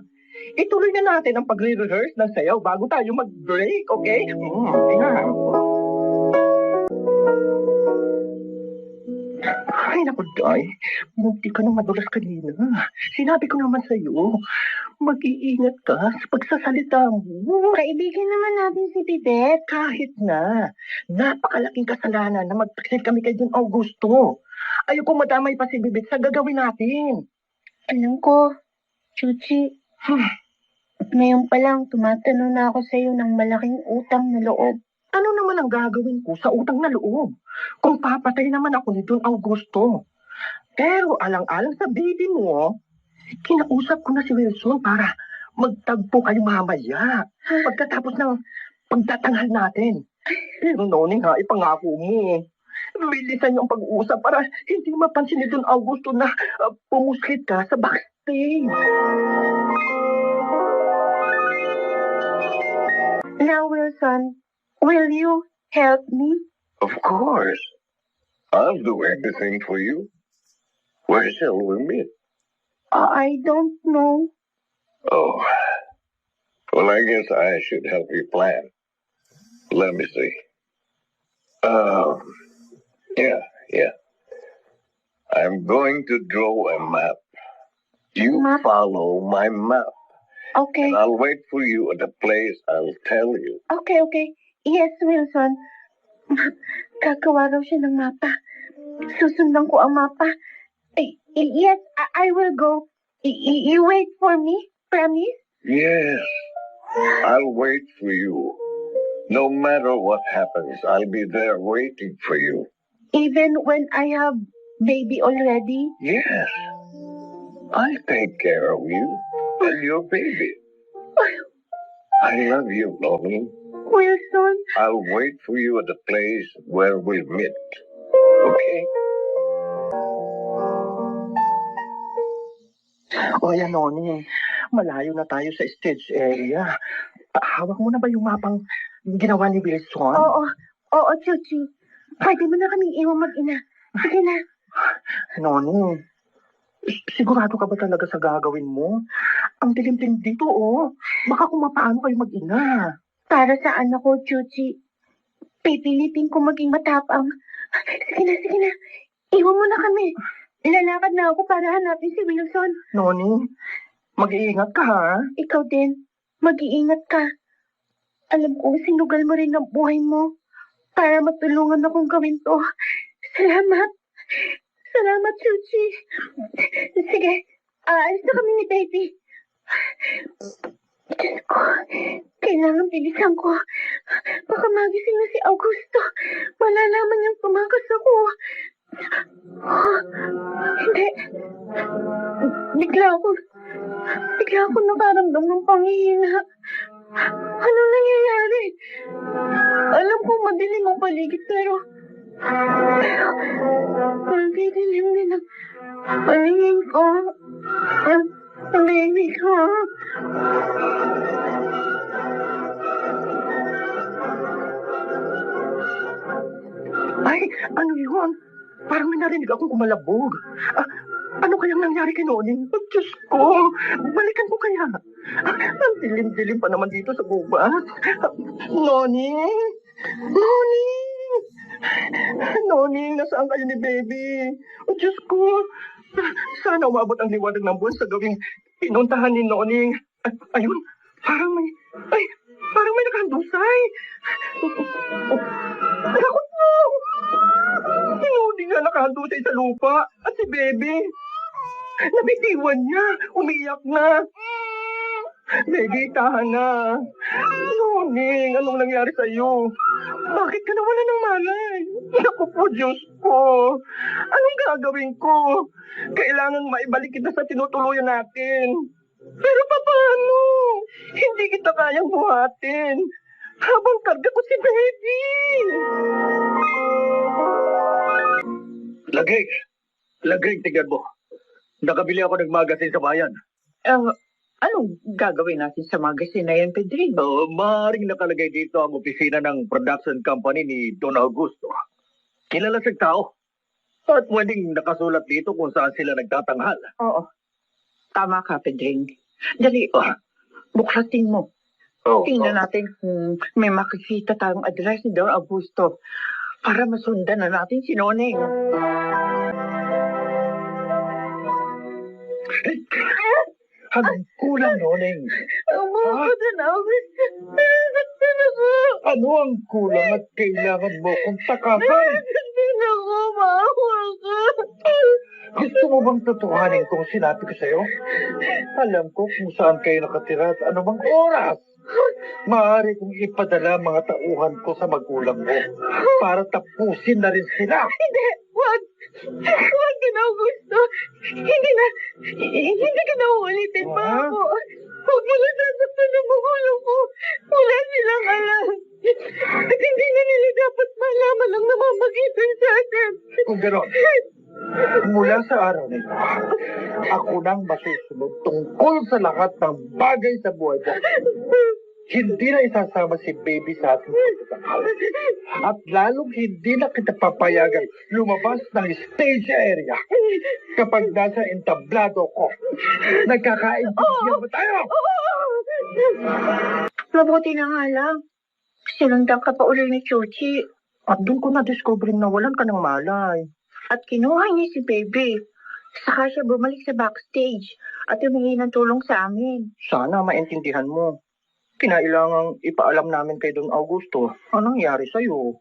ituloy na natin ang pagre-rehearse ng sayaw bago tayo mag-break, okay? Yeah. Ay, naku, Day. Munti ka nang madulas kanina. Sinabi ko naman sa'yo, mag-iingat ka sa pagsasalita mo. Kaibigan naman natin si Bibet. Kahit na, napakalaking kasalanan na mag-present kami kay Don Augusto. Ayoko madamay pa si Bibit sa gagawin natin. Alam ko, Chuchi, ngayon pa lang tumatanong na ako sa'yo ng malaking utang na loob. Ano naman ang gagawin ko sa utang na loob? Kung papatay naman ako ni Don Augusto. Pero alang-alang sa baby mo, kinausap ko na si Wilson para magtagpo kayo mamaya. Pagkatapos ng pagtatanghal natin. Pero Noning ha, ipangako mo. Bilisan yung pag-uusap para hindi mapansin ni Don Augusto na pumuslit ka sa backstage. Now, Wilson, will you help me? Of course. I'll do anything for you. Where shall we meet? I don't know. Oh. Well, I guess I should help you plan. Let me see. Yeah. I'm going to draw a map. You Map? follow my map. Okay. And I'll wait for you at the place I'll tell you. Okay. Yes, Wilson. Gagawa raw siya ng mapa. Susundan ko ang mapa. Yes, I will go. You wait for me, promise? Yes. I'll wait for you. No matter what happens, I'll be there waiting for you. Even when I have baby already? Yes. I'll take care of you and your baby. I love you, Noni. Wilson, I'll wait for you at the place where we'll meet. Okay? O yan, Noni. Malayo na tayo sa stage area. Hawak mo na ba yung mapang ginawa ni Wilson? oo, Chuchi. Pwede mo na kaming iwan mag-ina. Sige na. Noni, sigurado ka ba talaga sa gagawin mo? Ang dilim-dilim dito, oh. Baka kung mapaano kayo mag-ina. Para sa anak ko, Chuchi. Pipilitin ko maging matapang. Sige na. Iwan mo na kami. Ilalakad na ako para hanapin si Wilson. Noni, mag-iingat ka, ha? Ikaw din. Mag-iingat ka. Alam ko, sinugal mo rin ang buhay mo para matulungan akong gawin to. Salamat. Salamat, Chuchi. Sige, aalis na kami ni Baby. Diyos ko, kailangan bilisan ko. Baka magising na si Augusto. Malalaman niyang tumakas ako. Hindi. Bigla ako nakaramdam ng panghihina. Anong nangyayari? Alam ko madilim ang paligid pero dilim din ang paningin ko. Ang baby ko. Ay, ano yun? Parang may narinig akong kumalabog. Ano kayang nangyari kay Noni? Oh, Diyos ko, balikan ko kaya. Ang dilim-dilim pa naman dito sa gubat. Noni! Noni! Noni, nasaan kayo ni Baby? Oh, Diyos ko, sana umabot ang liwanag ng buwan sa gawing pinuntahan ni Noni. Ayun, parang may nakahandusay. Takot mo! Noni nga nakahandusay sa lupa at si Baby. Nabitiwan niya, umiyak na. Baby, tahan na. Noni, anong nangyari sa'yo? Bakit ka nawala ng malay? Naku po, Diyos ko. Anong gagawin ko? Kailangang maibalik kita sa tinutuluyan natin. Pero paano? Hindi kita kayang buhatin. Habang karga ko si Baby. Lagay, tignan mo. Nakabili ako ng magasin sa bayan. Anong gagawin natin sa magasin na yan, Pedro? Maaaring nakalagay dito ang opisina ng production company ni Don Augusto. Kilala sa tao. At pwedeng nakasulat dito kung saan sila nagtatanghal. Oo. Tama ka, Pedring. Dali, buklasin mo. Tingnan natin kung may makikita tayong address ni Don Augusto para masundan na natin si Noneng. Anong kulang, Noneng? Ako Don Augusto. Nasaktan ako. Ano ang kulang at kailangan mo kung takasan? Nasaktan ako. Maawa ka. Gusto mo bang tutuhanin kung sinabi ko sa'yo? Alam ko kung saan kayo nakatira at anumang oras. Maaari kong ipadala mga tauhan ko sa magulang mo para tapusin na rin sila. Hindi. Wag. Wag Don Augusto. Hindi ka na uulitin pa ako. Huwag mo lang sasaktan ng magulang ko. Wala silang alam. At hindi na nila dapat malaman ang namamagitan sa atin. Kung gano'n, mula sa araw na ito, ako nang masusunod tungkol sa lahat ng bagay sa buhay ko. Hindi na isasama si Baby sa ating pagtatanghal. At lalong hindi na kita papayagan lumabas ng stage area kapag nasa entablado ko. Nagkakaintindihan ba tayo? Mabuti na nga lang. Sinundan ka pa uli ni Chuchi. At doon ko na-discover na walan ka ng malay. At kinuha niya si Baby. Saka siya bumalik sa backstage at humingi ng tulong sa amin. Sana maintindihan mo. Kinailangang ipaalam namin kay Don Augusto anong nangyari sa'yo.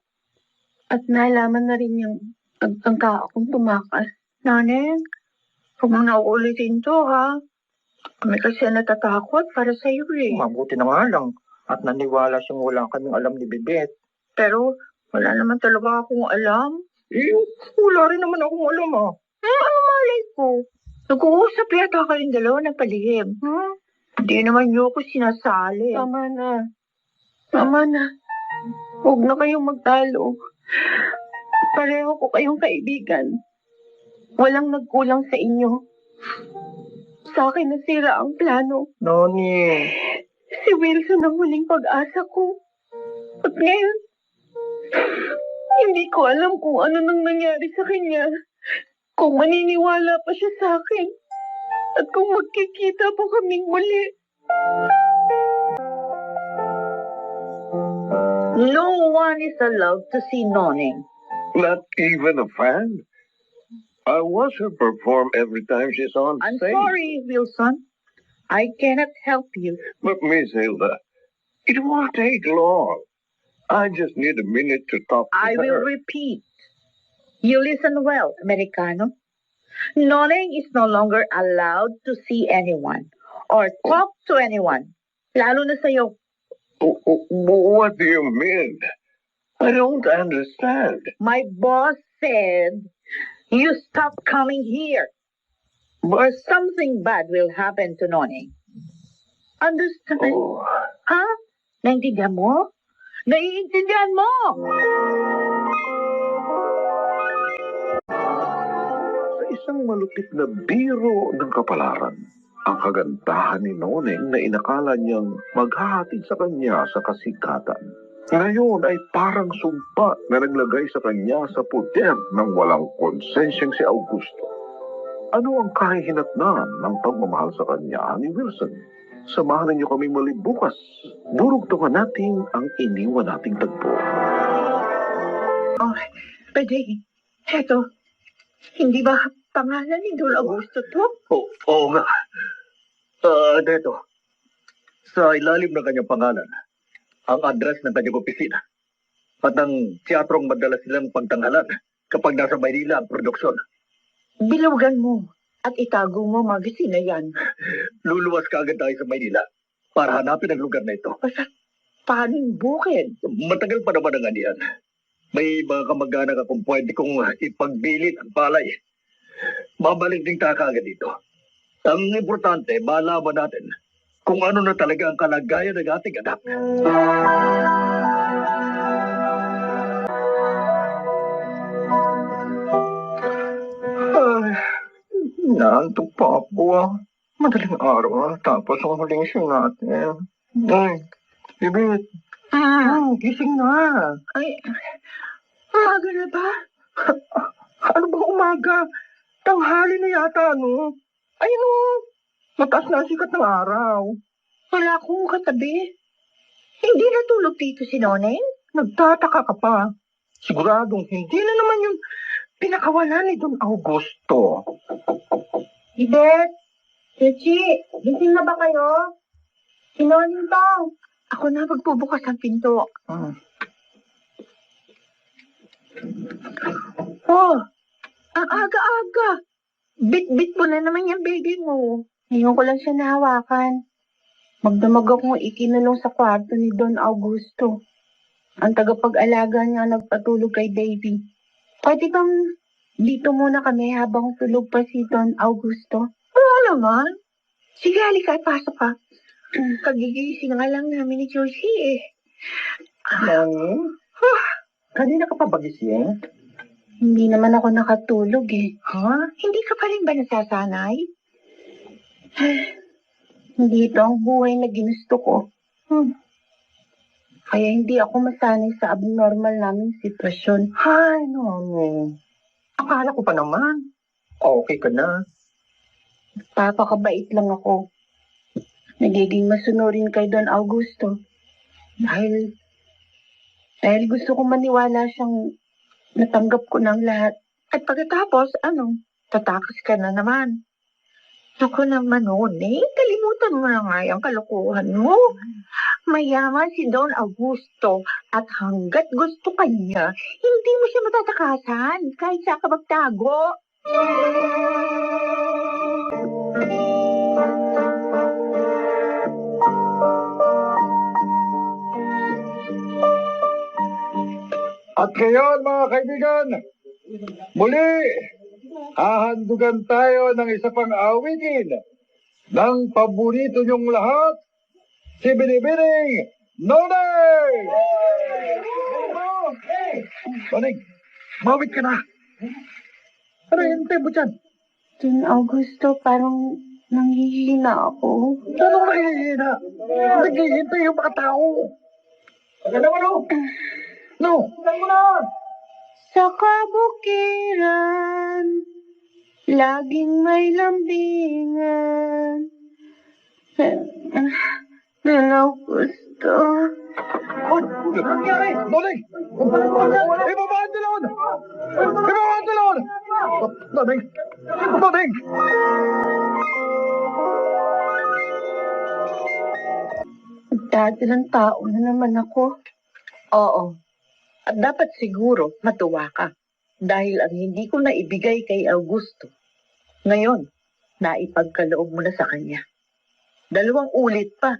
At nalaman na rin yung agtangka akong tumakas. Naneng, huwag mong nauulitin to, ha? Kami kasi natatakot para sa'yo, eh. Mabuti na nga lang at naniwala siyang wala kaming alam ni Bebet. Pero wala naman talaga akong alam. Wala rin naman akong alam, ah. Ano malay ko? Nag-uusap yata kayong dalawa ng palihim. Hindi naman niyo ako sinasali. Tama na. Tama na. Huwag na kayong magtalo. Pareho ko kayong kaibigan. Walang nagkulang sa inyo. Sa akin nasira ang plano. Noni. Si Wilson ang huling pag-asa ko. At ngayon, hindi ko alam kung ano nang nangyari sa kanya. Kung maniniwala pa siya sa akin. At kung magkikita pa kaming muli. No one is allowed to see Noning. Not even a fan? I watch her perform every time she's on I'm stage. sorry, Wilson. I cannot help you. But Miss Hilda, it won't take long. I just need a minute to talk to I her. will repeat. You listen well, Americano. Noning is no longer allowed to see anyone or talk to anyone. Lalo na sa'yo. What do you mean? I don't understand. My boss said you stop coming here or something bad will happen to Noning. Understand? Oh, Ha? Naintindihan mo? Naiintindihan mo! sa isang malupit na biro ng kapalaran, ang kagandahan ni Noneng na inakala niyang maghahatid sa kanya sa kasikatan. Ngayon ay parang sumpa na naglagay sa kanya sa puder ng walang konsensyang si Augusto. Ano ang kahihinatnan ng pagmamahal sa kanya ni Wilson? Samahan niyo kami muli bukas. Burugtungan natin ang iniwan nating tagpo. Oh, pwede. Eto, hindi ba pangalan ni Don Augusto to? Oo nga. Dito. Sa ilalim ng kanyang pangalan, ang address ng kanyang opisina. At ang teatrong madalas silang pagtanghalan kapag nasa Maynila ang produksyon. Bilugan mo at itago mo magazine na yan. Luluwas ka agad tayo sa Maynila para hanapin ang lugar na ito. Basta, paano yung bukid? Matagal pa naman ang anihan. May mga kamag-anak akong pwede kong ipagbilit ang palay. Babalik din tayo agad dito. Ang importante, malaman natin kung ano na talaga ang kalagayan ng ating anak. Ay, naantok pa ako. Madaling araw tapos ang huling show natin. Ay, Bibit. Gising na. Ay, umaga na ba? Ano ba umaga? Tanghali na yata, no? Ay, no. Mataas na ang sikat ng araw. Wala akong katabi. Hindi natulog dito si Noneng? Nagtataka ka pa. Siguradong hindi na naman yung pinakawala ni Don Augusto. Ibet! Chechi! Gising na ba kayo? Sinonin to? Ako na magbubukas ang pinto. Oh, ang aga-aga. Bit-bit mo na naman yung baby mo. Ngayon ko lang siya nahawakan. Magdamag akong ikinulong sa kwarto ni Don Augusto. Ang tagapag-alaga niya nagpatulog kay Davy. Pwede bang dito muna kami habang tulog pa si Don Augusto? Oo naman. Sige, halika, pasok ka. Kagigising nga lang namin ni Josie eh. Kanina ka pa bagising? Hindi naman ako nakatulog eh. Ha? Hindi ka pa rin ba nasasanay? Hindi ito ang buhay na ginusto ko. Kaya hindi ako masanay sa abnormal naming sitwasyon. Hay, no. Akala ko pa naman. Okay ka na. Papakabait lang ako. Nagiging masunurin kay Don Augusto. Dahil gusto ko maniwala siyang natanggap ko ng lahat. At pagkatapos, tatakas ka na naman. Ako naman noon eh, kalimutan mo na nga yung kalokohan mo. Mayaman si Don Augusto at hanggat gusto ka niya, hindi mo siya matatakasan kahit sa ka magtago. At ngayon, mga kaibigan, muli, hahandugan tayo ng isa pang awitin ng paborito niyong lahat, si Binibining Nonay! Banig, mawit ka na. Ano hintay mo dyan? Don Augusto, parang nanghihina ako. Anong nakihina? Naghihintay yung mga tao. Maganda mo, no? No. Sa kabukiran, laging may lambingan. Don Augusto. Uy, ano nangyari? Noning! Ibabaan nila on! Ibabaan nila on! Noning! Noning! Dadalang tao na naman ako. Oo. At dapat siguro matuwa ka. Dahil ang hindi ko na ibigay kay Augusto, ngayon, naipagkaloob mo na sa kanya. 2 ulit pa.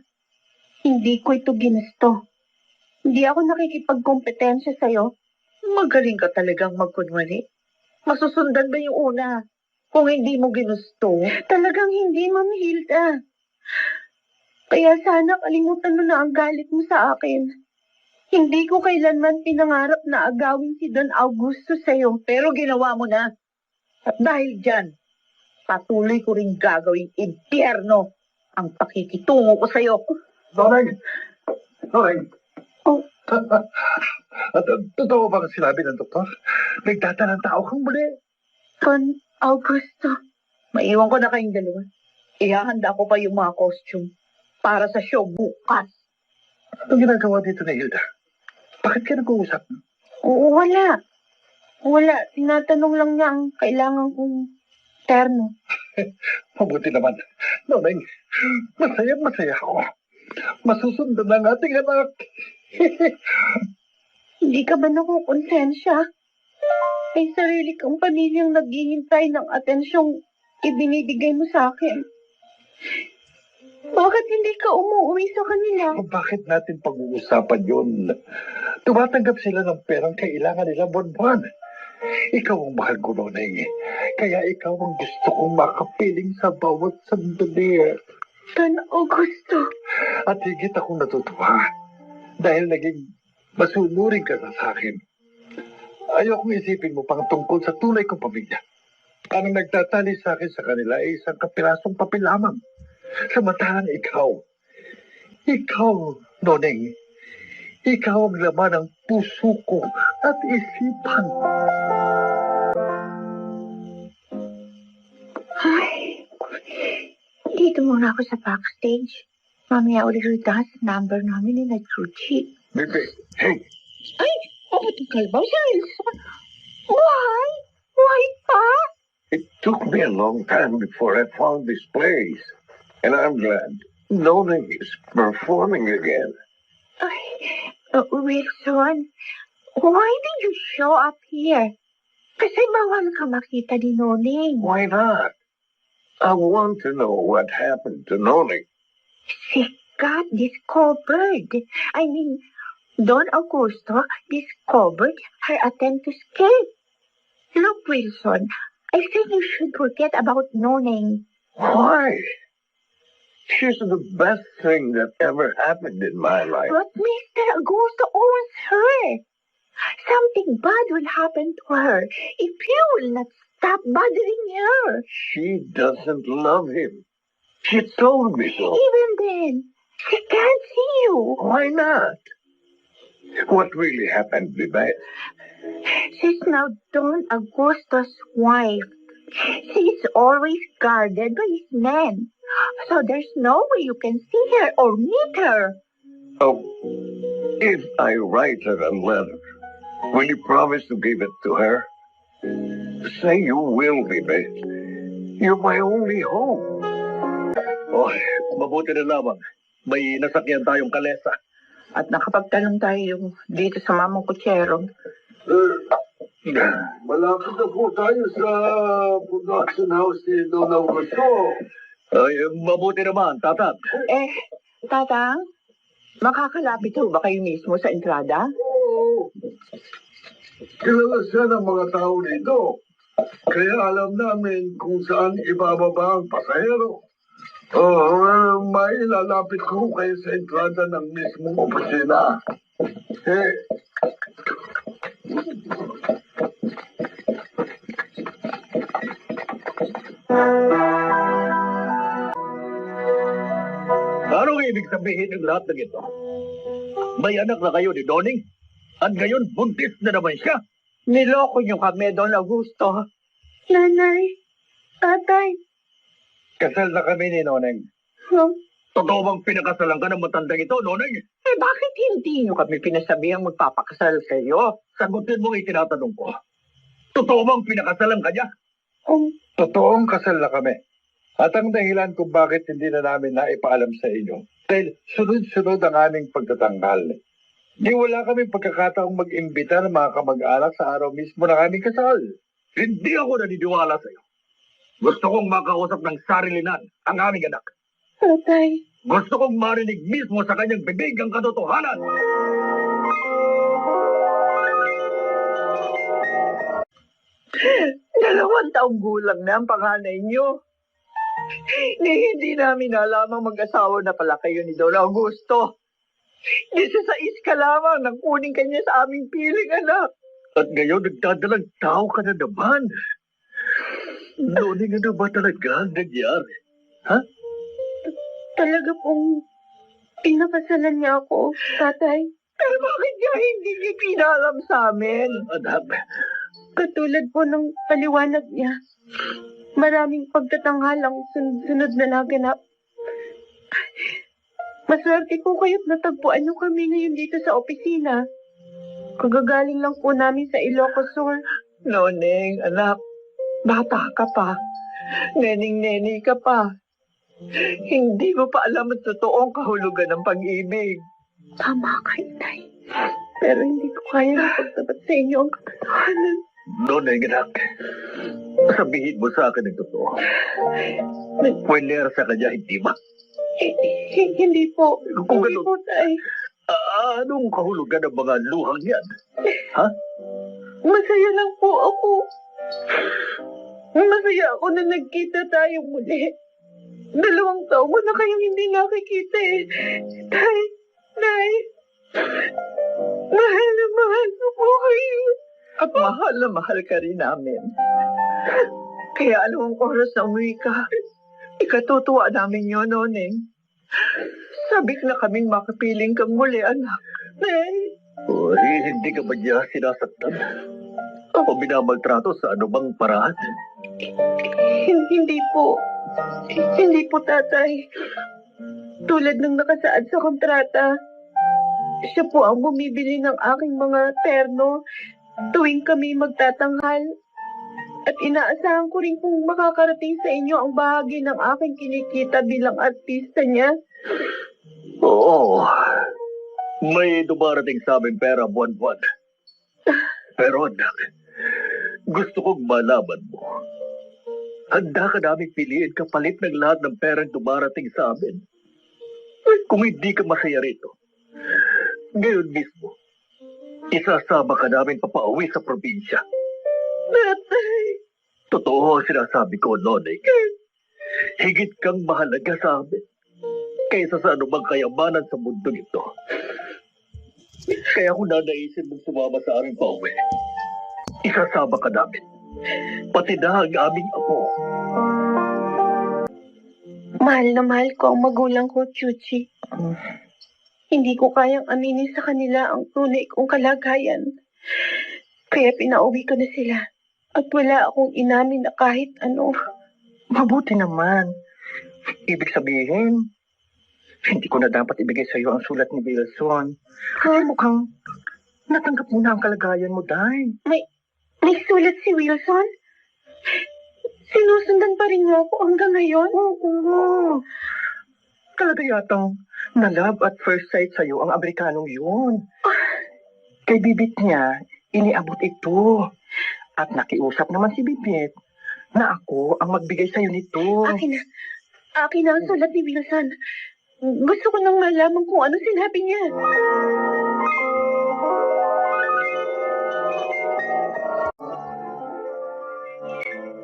Hindi ko ito ginusto. Hindi ako nakikipagkompetensya sa'yo. Magaling ka talagang magkunwari. Masusundan ba yung una? Kung hindi mo ginusto, Talagang hindi, Ma'am Hilda. Kaya sana kalimutan mo na ang galit mo sa akin. Hindi ko kailanman pinangarap na agawin si Don Augusto sa'yo. pero ginawa mo na. At dahil dyan, patuloy ko rin gagawing impyerno ang pakikitungo ko sa'yo. Noning! Noning! Oh. At totoo bang sinabi ng doktor? Nagdadalang tao kang muli. Don Augusto. Maiwan ko na kayong dalawa. Ihahanda ko pa yung mga costume para sa show bukas. Anong ginagawa dito ni Hilda? Bakit ka nag-uusap? Oo, wala. Wala. Tinatanong lang niya ang kailangan kong terno. Mabuti naman. Noning, masaya ako. Masusundan ang ating anak. Hindi ka ba nakukonsensya? May sarili kang pamilyang naghihintay ng atensyong ibinibigay mo sa akin. Bakit hindi ka umuwi sa kanila? Bakit natin pag-uusapan yun? Tumatanggap sila ng perang kailangan nila buwan-buwan. Ikaw ang mahal ko, Noning. Kaya ikaw ang gusto kong makapiling sa bawat sandali. Don Augusto. At higit akong natutuwa dahil naging masunurin ka na sa akin. Ayokong isipin mo pang tungkol sa tunay kong pamilya. Ang nagtatali sa akin sa kanila ay isang kapirasong papel lamang. Samantalang ikaw, Noning, ikaw ang laman ng puso ko at isipan. Ay, dito muna ako sa backstage. Mamaya ulit sa number namin ni Natruchi. Bebe, hey, Ay, mabuting kalbaw si Wilson. Why? Why pa? It took me a long time before I found this place. And I'm glad Noning is performing again. Ay, Wilson, why did you show up here? Kasi bawal ka makita ni Noning. Why not? I want to know what happened to Noning. She got discovered. I mean, Don Augusto discovered her attempt to escape. Look, Wilson, I think you should forget about Noning. Why? She's the best thing that ever happened in my life. But Mr. Augusto owns her. Something bad will happen to her if you will not stop bothering her. She doesn't love him. She told me so. Even then, she can't see you. Why not? What really happened, Bebe? She's now Don Augusto's wife. She's always guarded by his men. So there's no way you can see her or meet her. Oh, if I write her a letter, will you promise to give it to her? Say you will, Bebe. You're my only hope. Oh, mabuti na lamang. May nasakyan tayong kalesa. At nakapagtanong tayo dito sa mamang kutsero. Malapit na po tayo sa production house ni Don Augusto. Ay, mabuti naman, tatat. Tatang, makakalapit ho ba kayo mismo sa entrada? Oo. Kilala siya ng mga tao dito. Kaya alam namin kung saan ibababa ang pasahero. May lalapit ko kayo sa entrada ng mismong opisina. Eh, Anong ibig sabihin ng lahat ng ito? May anak na kayo ni Doning? At ngayon, buntis na naman siya. Niloko niyo kami, Don Augusto. Nanay, tatay, Kasal na kami ni Noneng. huh? Totoo bang pinakasalan ka ng matandang ito, Noneng? Eh, bakit hindi niyo kami pinasabihang magpapakasal kayo? Sagutin mo ang itinatanong ko. Totoo bang pinakasalan ka niya? Totoong kasal na kami. At ang dahilan kung bakit hindi na namin naipaalam sa inyo, dahil sunod-sunod ang aming pagtatanggal. Di wala kami pagkakataong mag-imbita ng mga kamag-anak sa araw mismo ng aming kasal. Hindi ako naniniwala sa iyo. Gusto kong makausap ng sarilinan ang aming anak. Tatay, Gusto kong marinig mismo sa kanyang bibig ang katotohanan. Dalawang taong gulang na ang panganay niyo. Hindi namin alam mag-asawa na pala kayo ni Don Augusto. 16 ka lamang nang kuning kanya sa aming piling anak. At ngayon, nagdadalang tao ka na naman. Noneng, ano ba talaga ang nangyari? talaga pong pinakasalan niya ako, tatay. Pero bakit niya hindi niya pinalam sa amin? Anak, Katulad po ng paliwanag niya, maraming pagtatanghal ang sunod na naganap. Maswerte po kayo't natagpuan niyo kami ngayon dito sa opisina. Kagagaling lang po namin sa Ilocos Sur. Noneng, anak, bata ka pa. Nening-neni ka pa. Hindi mo pa alam ang totoong kahulugan ng pag-ibig. Tama ka, Inay. Pero hindi ko kaya pagtapat sa inyo ang katotohanan. Noneng, anak. Sabihin mo sa akin ang totoo. Pwede sa kanya, hindi ba? Hindi po. Kung Hindi ganun, po, tay. anong kahulugan ng mga luhang yan? Masaya lang po ako. Masaya ako na nagkita tayo muli. 2 taon ko na kayong hindi nakikita eh. Tay, Nay, mahal na mahal ko po kayo. At mahal na mahal ka rin namin. Kaya anong oras na umuwi ka, ikatutuwa namin yun, Noneng. Sabik na kaming makapiling kang muli, anak. Nay, Hindi ka ba niya sinasaktan? O binamaltrato sa anumang paraan? hindi po. Hindi po, tatay. Tulad ng nakasaad sa kontrata, siya po ang bumibili ng aking mga terno tuwing kami magtatanghal. At inaasahan ko rin kung makakarating sa inyo ang bahagi ng aking kinikita bilang artista niya. Oo. May dumarating sa amin pera buwan-buwan. Pero anak, gusto kong malaman mo. Handa ka namin piliin kapalit ng lahat ng perang dumarating sa amin. Kung hindi ka masaya rito, ngayon mismo, isasama ka namin papauwi sa probinsya. Tatay, Totoo ang sinasabi ko, Noneng. Higit kang mahalaga sa amin kaysa sa anumang kayamanan sa mundo ito. Kaya kung nanaisin mong sumama sa aming pauwi, isasama ka namin. Pati na ang aming apo. mahal na mahal ko ang magulang ko, Chuchi. Hindi ko kayang aminin sa kanila ang tunay kong kalagayan. Kaya pinauwi ko na sila. At wala akong inamin na kahit ano. Mabuti naman. Ibig sabihin, hindi ko na dapat ibigay sa iyo ang sulat ni Wilson. Kasi mukhang natanggap mo na ang kalagayan mo, Day. May sulat si Wilson? Sinusundan pa rin niyo ako hanggang ngayon? Oo. Talaga yatang na-love at first sight sa iyo ang Amerikanong yun. Kay Bibit niya, iniabot ito. At nakiusap naman si Bibit na ako ang magbigay sa iyo nito. Akin na ang sulat ni Wilson. Gusto ko nang malaman kung ano sinabi niya.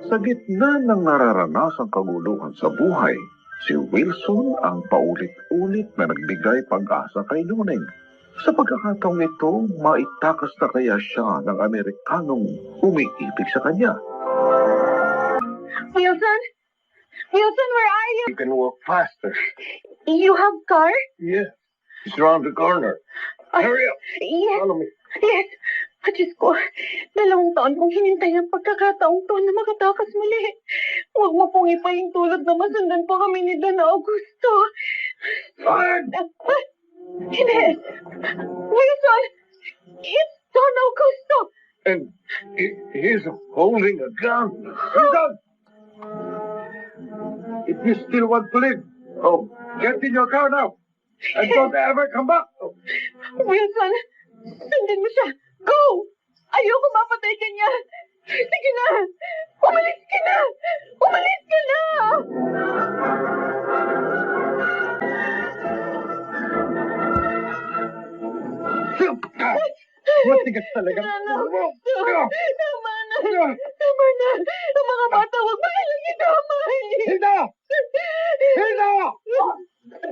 Sa gitna ng nararanasang kaguluhan sa buhay, Si Wilson ang paulit-ulit na nagbigay pag-asa kay Noneng. Sa pagkakataong ito, maitakas na kaya siya ng Amerikanong umiibig sa kanya. Wilson? Wilson, where are you? You can walk faster. You have car? Yes. It's around the corner. Hurry up. Yes. Follow me. Yes. Diyos ko, 2 taon kong hinintay ang pagkakataong to na makatakas muli. Huwag mo pong ipahintulot na masundan pa kami ni Don Augusto. Fine. Hindi. Wilson! It's Don Augusto! And he's holding a gun. Wilson! If you still want to live, get in your car now. And don't ever come back. Wilson, sundin mo siya. Go! Ayoko mapatay ka niya. Sige na! Umalis ka na! Umalis ka na! Matigas talaga. Tama na. Tama na. Ang mga bata, huwag mo nilang idamay. Hilda! Hilda!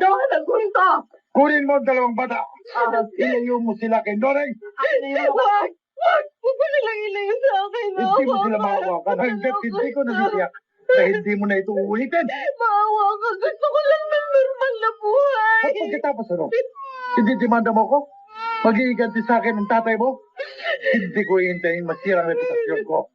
Don Augusto! Kunin mo ang 2 bata at ilayo mo sila kay Noneng. Wag! Wag! Huwag mo nilang ilayo sa akin. Hindi mo sila mahawakan hanggat hindi ko nabitiyak na hindi mo na ito uulitin. Maawa ka. Gusto ko lang ng normal na buhay. At pagkatapos ano? Hindi demanda mo ko? Mag-iiganti sa akin ng tatay mo? Hindi ko iintayin masira ang reputasyon ko.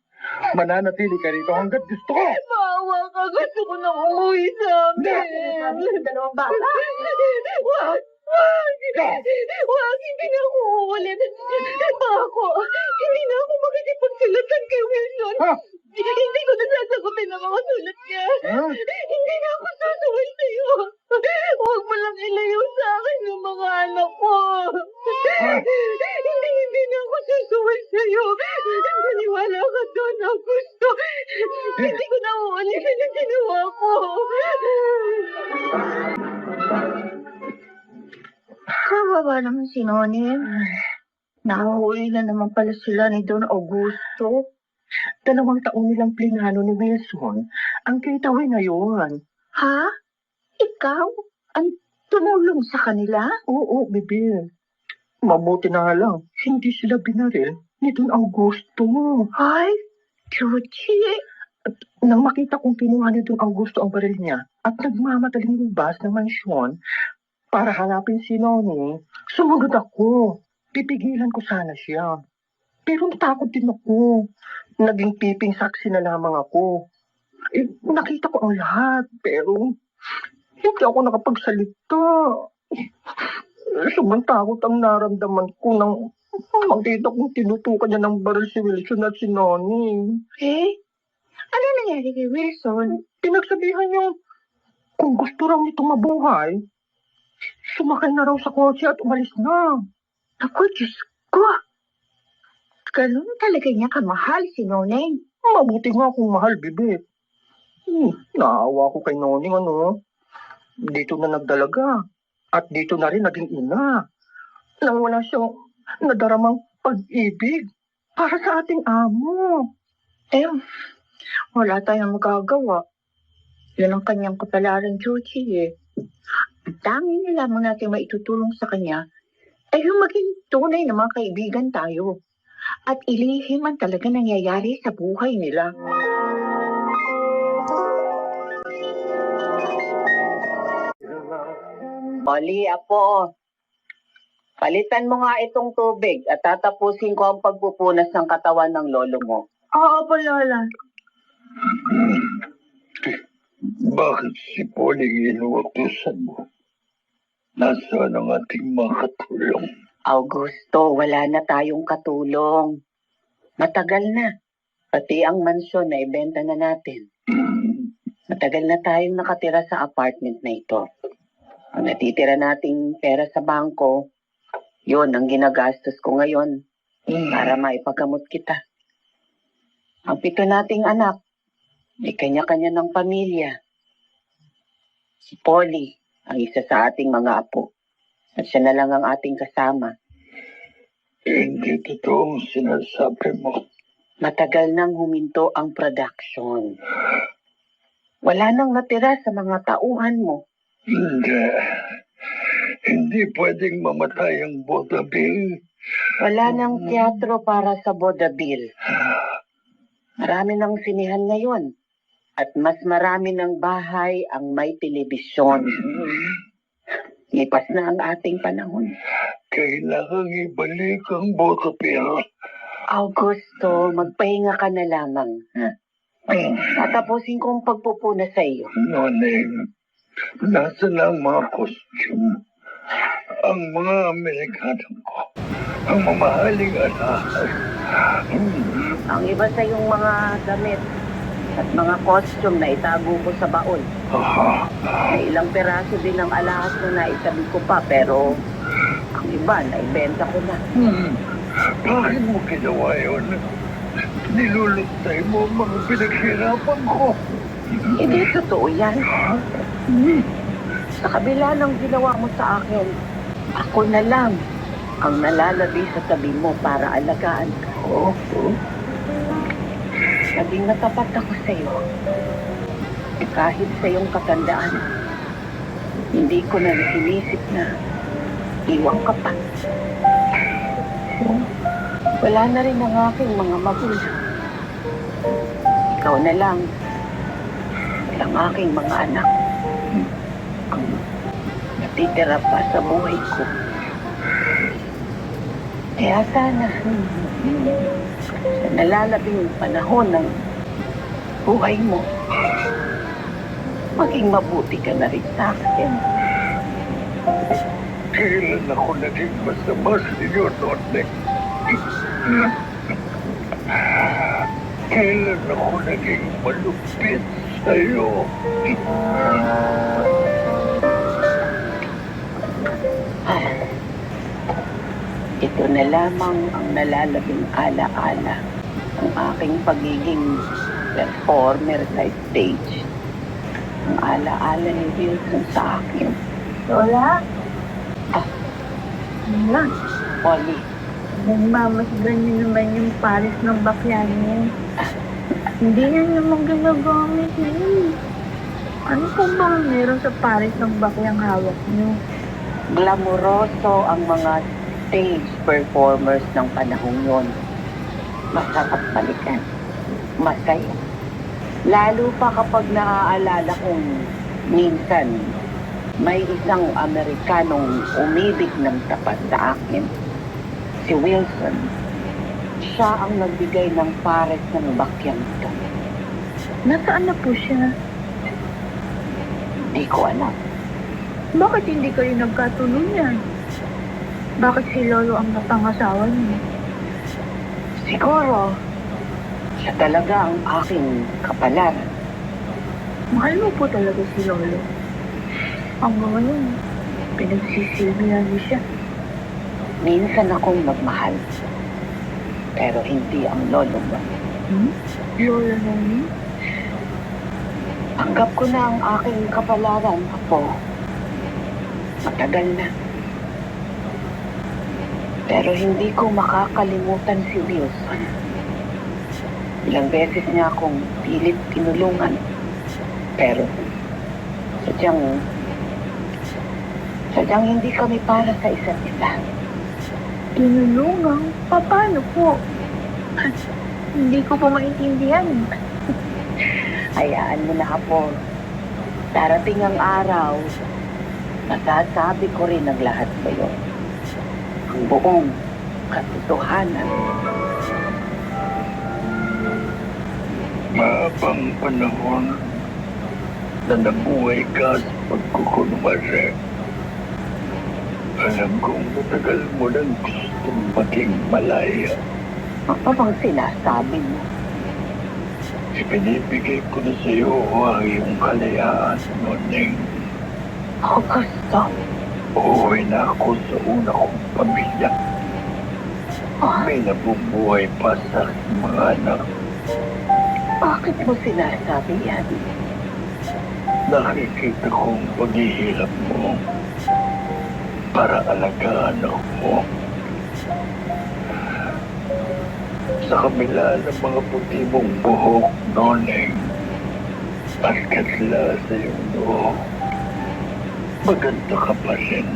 Mananatili ka rito hanggat gusto ko. Maawa ka. Gusto ko na umuwi sa amin. 2 bata. Wag! Wag! Wag! Hindi na ako uulit. Ako, hindi na ako makikipagsulatan kay Wilson. Ha? Hindi ko na sasagutin ang mga sulat niya. Ha? Hindi na ako susuwal sa'yo. Huwag mo lang ilayo sa akin ng mga anak ko. Hindi na ako susuwal sa'yo. Naniwala ka doon, Augusto. Hindi ko na uulitin ang ginawa ko. Kawawa naman si Nonin. Nakahuli na naman pala sila ni Don Augusto. 2 taon nilang plinano ni Wilson ang kitawin ngayon. Ha? Ikaw? Ang tumulong sa kanila? Oo, Bibi. Mabuti na lang, hindi sila binaril ni Don Augusto. Ay, Chuchi. Nang makita kong kinuha ni Don Augusto ang baril niya at nagmamadaling lumabas ng mansyon para hanapin si Noni, sumunod ako. Pipigilan ko sana siya. Pero natakot din ako. Naging piping saksi na lamang ako. Nakita ko ang lahat, pero hindi ako nakapagsalita. Sumantakot ang naramdaman ko nang makita kong tinutukan niya ng baril si Wilson at si Noni. Eh? Ano nangyari kay Wilson? Pinagsabihan niya kung gusto raw nitong mabuhay, sumakay na raw sa kotse at umalis na. Ako, Diyos ko. Ganun talaga niya kamahal si Noneng. Mabuti nga kung mahal, Bibi. Naawa ko kay Noneng, ano. Dito na nagdalaga. At dito na rin naging ina. Nang wala siyang nadaramang pag-ibig para sa ating amo. Eh, wala tayong magagawa. Yan ang kanyang kapalaran, Chuchi, eh. Ang dami na lamang natin maitutulong sa kanya ay yung maging tunay na mga kaibigan tayo. At ilihim ang talaga nangyayari sa buhay nila. Mali, Apo. Palitan mo nga itong tubig at tatapusin ko ang pagpupunas ng katawan ng lolo mo. Oo po, Lola. Bakit si Polly inuutusan mo? Nasaan ang ating mga katulong? Augusto, wala na tayong katulong. Matagal na. Pati ang mansyon na ibenta na natin. Matagal na tayong nakatira sa apartment na ito. Ang natitira nating pera sa bangko, yun ang ginagastos ko ngayon para maipagamot kita. Ang 7 nating anak, may kanya-kanya ng pamilya. Si Polly, ang isa sa ating mga apo. At siya na lang ang ating kasama. Hindi totoong sinasabi mo. Matagal nang huminto ang production. Wala nang natira sa mga tauhan mo. Hindi. Hindi pwedeng mamatay ang Botabil. Wala nang teatro para sa Bodabil. Marami ng sinihan ngayon. At mas marami ng bahay ang may telebisyon. Lipas na ang ating panahon. Kailangang ibalik ang Botabil. Augusto, magpahinga ka na lamang. Ha? Tatapusin ko ang pagpupuna sa iyo. Noning, nasa na ang mga costume? Ang mga Amerikano ko. Ang mamahaling alahas. Ang iba sa iyong mga damit at mga costume na itago ko sa baon. May ilang peraso din ng alahas na naitabi ko pa, pero ang iba naibenta ko na. Bakit mo ginawa yun? Nilulutay mo ang mga pinaghirapan ko. Hindi totoo yan. Sa kabila ng ginawa mo sa akin, ako na lang ang nalalabi sa tabi mo para alagaan ka. Naging natapat ako sa iyo. Kahit sa iyong katandaan, hindi ko na inisip na iwang ka pa. Wala na rin ang aking mga magulang. Ikaw na lang ang aking mga anak. Ang natitira pa sa buhay ko. Kaya sana, sa nalalabing panahon ng buhay mo, maging mabuti ka na rin sa akin. Kailan ako naging masama sa iyo, Noning? Kailan ako naging malupit sa iyo? Ito na lamang ang nalalabing ala-ala ang aking pagiging performer sa stage. Ang ala-ala ni Wilson sa akin. Lola? Lola, Polly, nagmamasdan niyo naman yung pares ng bakla niyo. Hindi na naman ginagamit niyo. Ano po ba meron sa pares ng baklang hawak niyo? glamoroso ang mga stage performers ng panahong yon. Masarap balikan. Masaya. Lalo pa kapag naaalala kong minsan may isang Amerikanong umibig ng tapat sa akin. Si Wilson. Siya ang nagbigay ng pares ng bakyang ito. Nasaan na po siya? Di ko alam. Bakit hindi kayo nagkatuluyan? Bakit si Lolo ang napangasawa niyo? Siguro, siya talaga ang aking kapalaran. Mahal mo po talaga si Lolo. Hanggang ngayon, pinagsisilbihan niyo siya. Minsan akong nagmahal. Pero hindi ang lolo mo. Lola Noni? Tanggap ko na ang aking kapalaran, Apo. Matagal na. Pero hindi ko makakalimutan si Wilson. Ilang beses niya akong pilit tinulungan. Pero sadyang hindi kami para sa isa't isa. Tinulungan? Paano po? Hindi ko pa maintindihan. Hayaan mo na, Apo. Darating ang araw, masasabi ko rin ang lahat sa iyo. Ang buong katotohanan. Mahabang panahon na nabuhay ka sa pagkukunwari. Alam kong matagal mo nang gustong maging malaya. Ano bang sinasabi mo? Ipinibigay ko na sa iyo ang iyong kalayaan, Noning. Augusto. Uuwi na ako sa una kong pamilya. May nabubuhay pa sa aking mga anak. Bakit mo sinasabi yan? Nakikita kong paghihirap mo para alagaan ako. Sa kabila ng mga puti mong buhok, Noning, At kadlasan mo, maganda ka pa rin.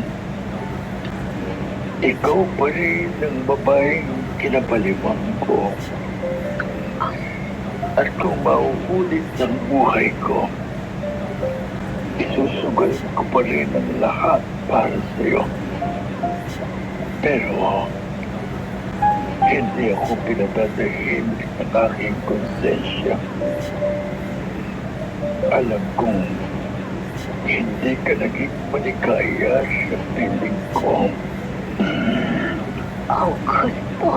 Ikaw pa rin ang babaeng kinapaliwang ko. At kung mauulit ang buhay ko, isusugal ko pa rin ang lahat para sa'yo. Pero, hindi ako pinatatahimin ng aking konsensya. Alam kong hindi ka naging maligaya sa piling ko. Augusto,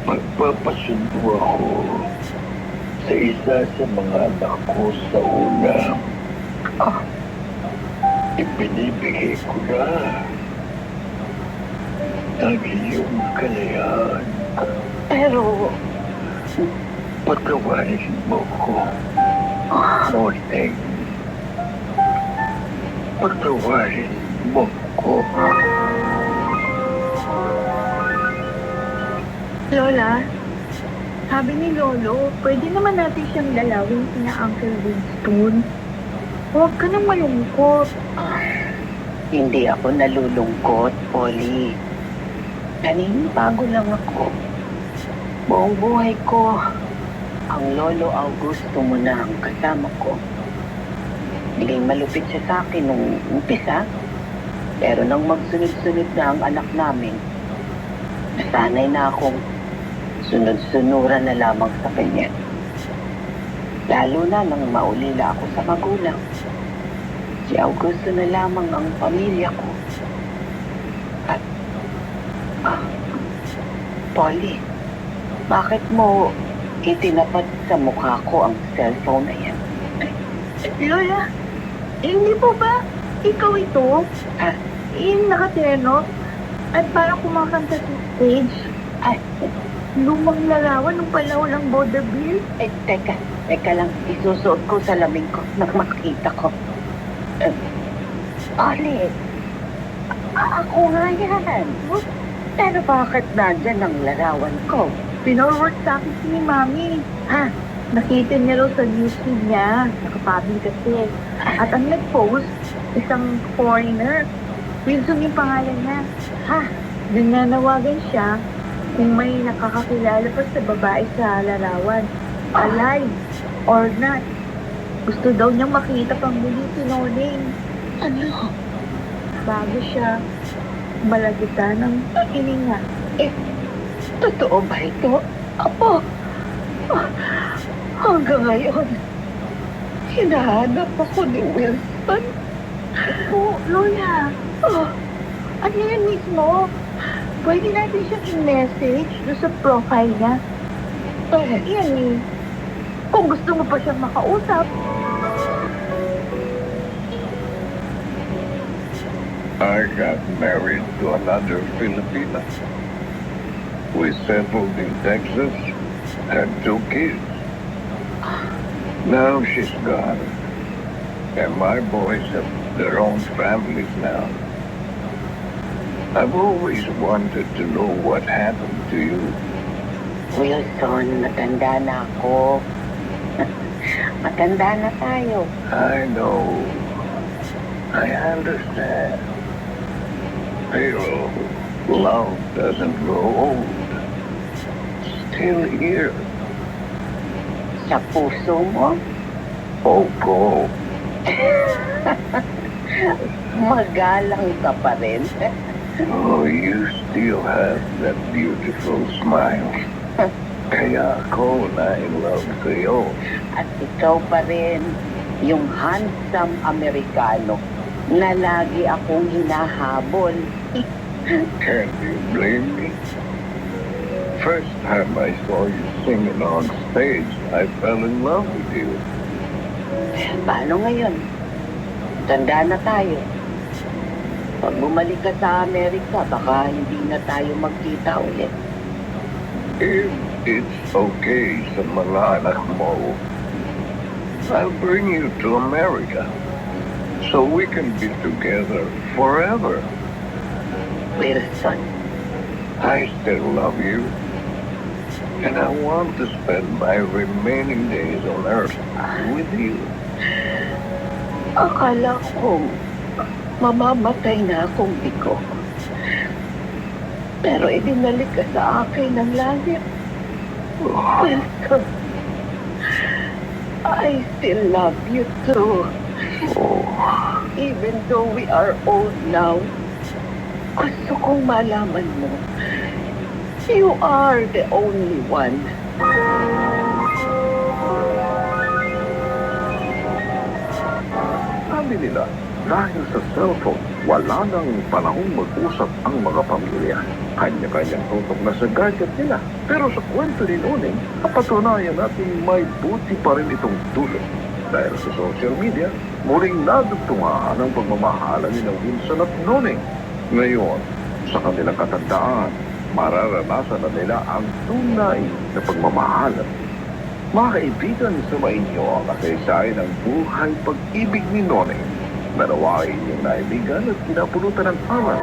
Magpapasundo ako sa isa sa mga anak ko sa una. Ipinibigay ko na ang iyong kalayaan. pero Patawarin mo ko, Morning. Patawarin mo ko. Lola, sabi ni Lolo, pwede naman natin siyang dalawin sina Uncle Winston. Huwag ka nang malungkot. hindi ako nalulungkot, Polly. Naninibago lang ako. Buong buhay ko, ang Lolo Augusto mo na ang kasama ko. Naging malupit siya sa akin nung umpisa, pero nang magsunod-sunod na ang anak namin, nasanay na akong sunod-sunuran na lamang sa kanya. Lalo na nang maulila ako sa magulang. Si Augusto na lamang ang pamilya ko. At, Polly, bakit mo itinapat sa mukha ko ang cellphone na yan? Lola, hindi po ba ikaw ito? Ha? Yung nakaterno at parang kumakanta sa stage. Ay, Lumang larawan ng panahon ng vaudeville. teka lang, isusuot ko sa lamig ko nang makita ko. Polly, ako nga yan. Pero bakit nandyan ang larawan ko? Pinorward sa akin si ni Mami. Ha? Nakita niya raw sa newsfeed niya. Nakapublic kasi. At ang nag-post, isang foreigner. Wilson yung pangalan niya. Ha? Nananawagan siya kung may nakakakilala pa sa babae sa larawan. Alive or not. Gusto daw niyang makita pang muli si Noning. Ano? Bago siya malagitan ng hininga. Totoo ba ito? Apo, hanggang ngayon, hinahanap ako ni Wilson. Oo, Lola. Ano yan mismo? Pwede natin siyang i-message doon sa profile niya. Yan eh. Kung gusto mo pa siyang makausap. I got married to another Filipina. We settled in Texas, had 2 kids. Now she's gone, and my boys have their own families now. I've always wanted to know what happened to you. Wilson, matanda na ako. Matanda na tayo. I know. I understand. Pero love doesn't grow old. Still here. Sa puso mo, Opo. magalang ka pa rin. Oh, you still have that beautiful smile. Kaya ako na-in-love sa'yo. At ikaw pa rin, yung handsome Amerikano na lagi akong hinahabol. Can you blame me? First time I saw you singing on stage, I fell in love with you. Paano ngayon? Tanda na tayo. Pag bumalik ka sa Amerika, baka hindi na tayo magkita ulit. If it's okay sa mga anak mo, I'll bring you to America so we can be together forever. Wilson, I still love you. And I want to spend my remaining days on Earth with you. Akala ko mamamatay na akong bigo. Pero ibinalik ka sa akin ng langit. Welcome. I still love you too. Even though we are old now, gusto kong malaman mo, you are the only one. Sabi nila, dahil sa cellphone, wala nang panahong mag-usap ang mga pamilya. Kanya-kanyang tutok na sa gadget nila. Pero sa kwento ni Noneng, napatunayan natin may buti pa rin itong dulot. Dahil sa social media, muling nadugtungaan ang pagmamahalan ni Wilson at Noneng. Ngayon, sa kanilang katandaan, mararanasan na nila ang tunay na pagmamahalan. Mga kaibigan, sumain niyo ang kasaysayan ng buhay pag-ibig ni Noneng. Nanawain yung naibigan at kinapulutan ng aral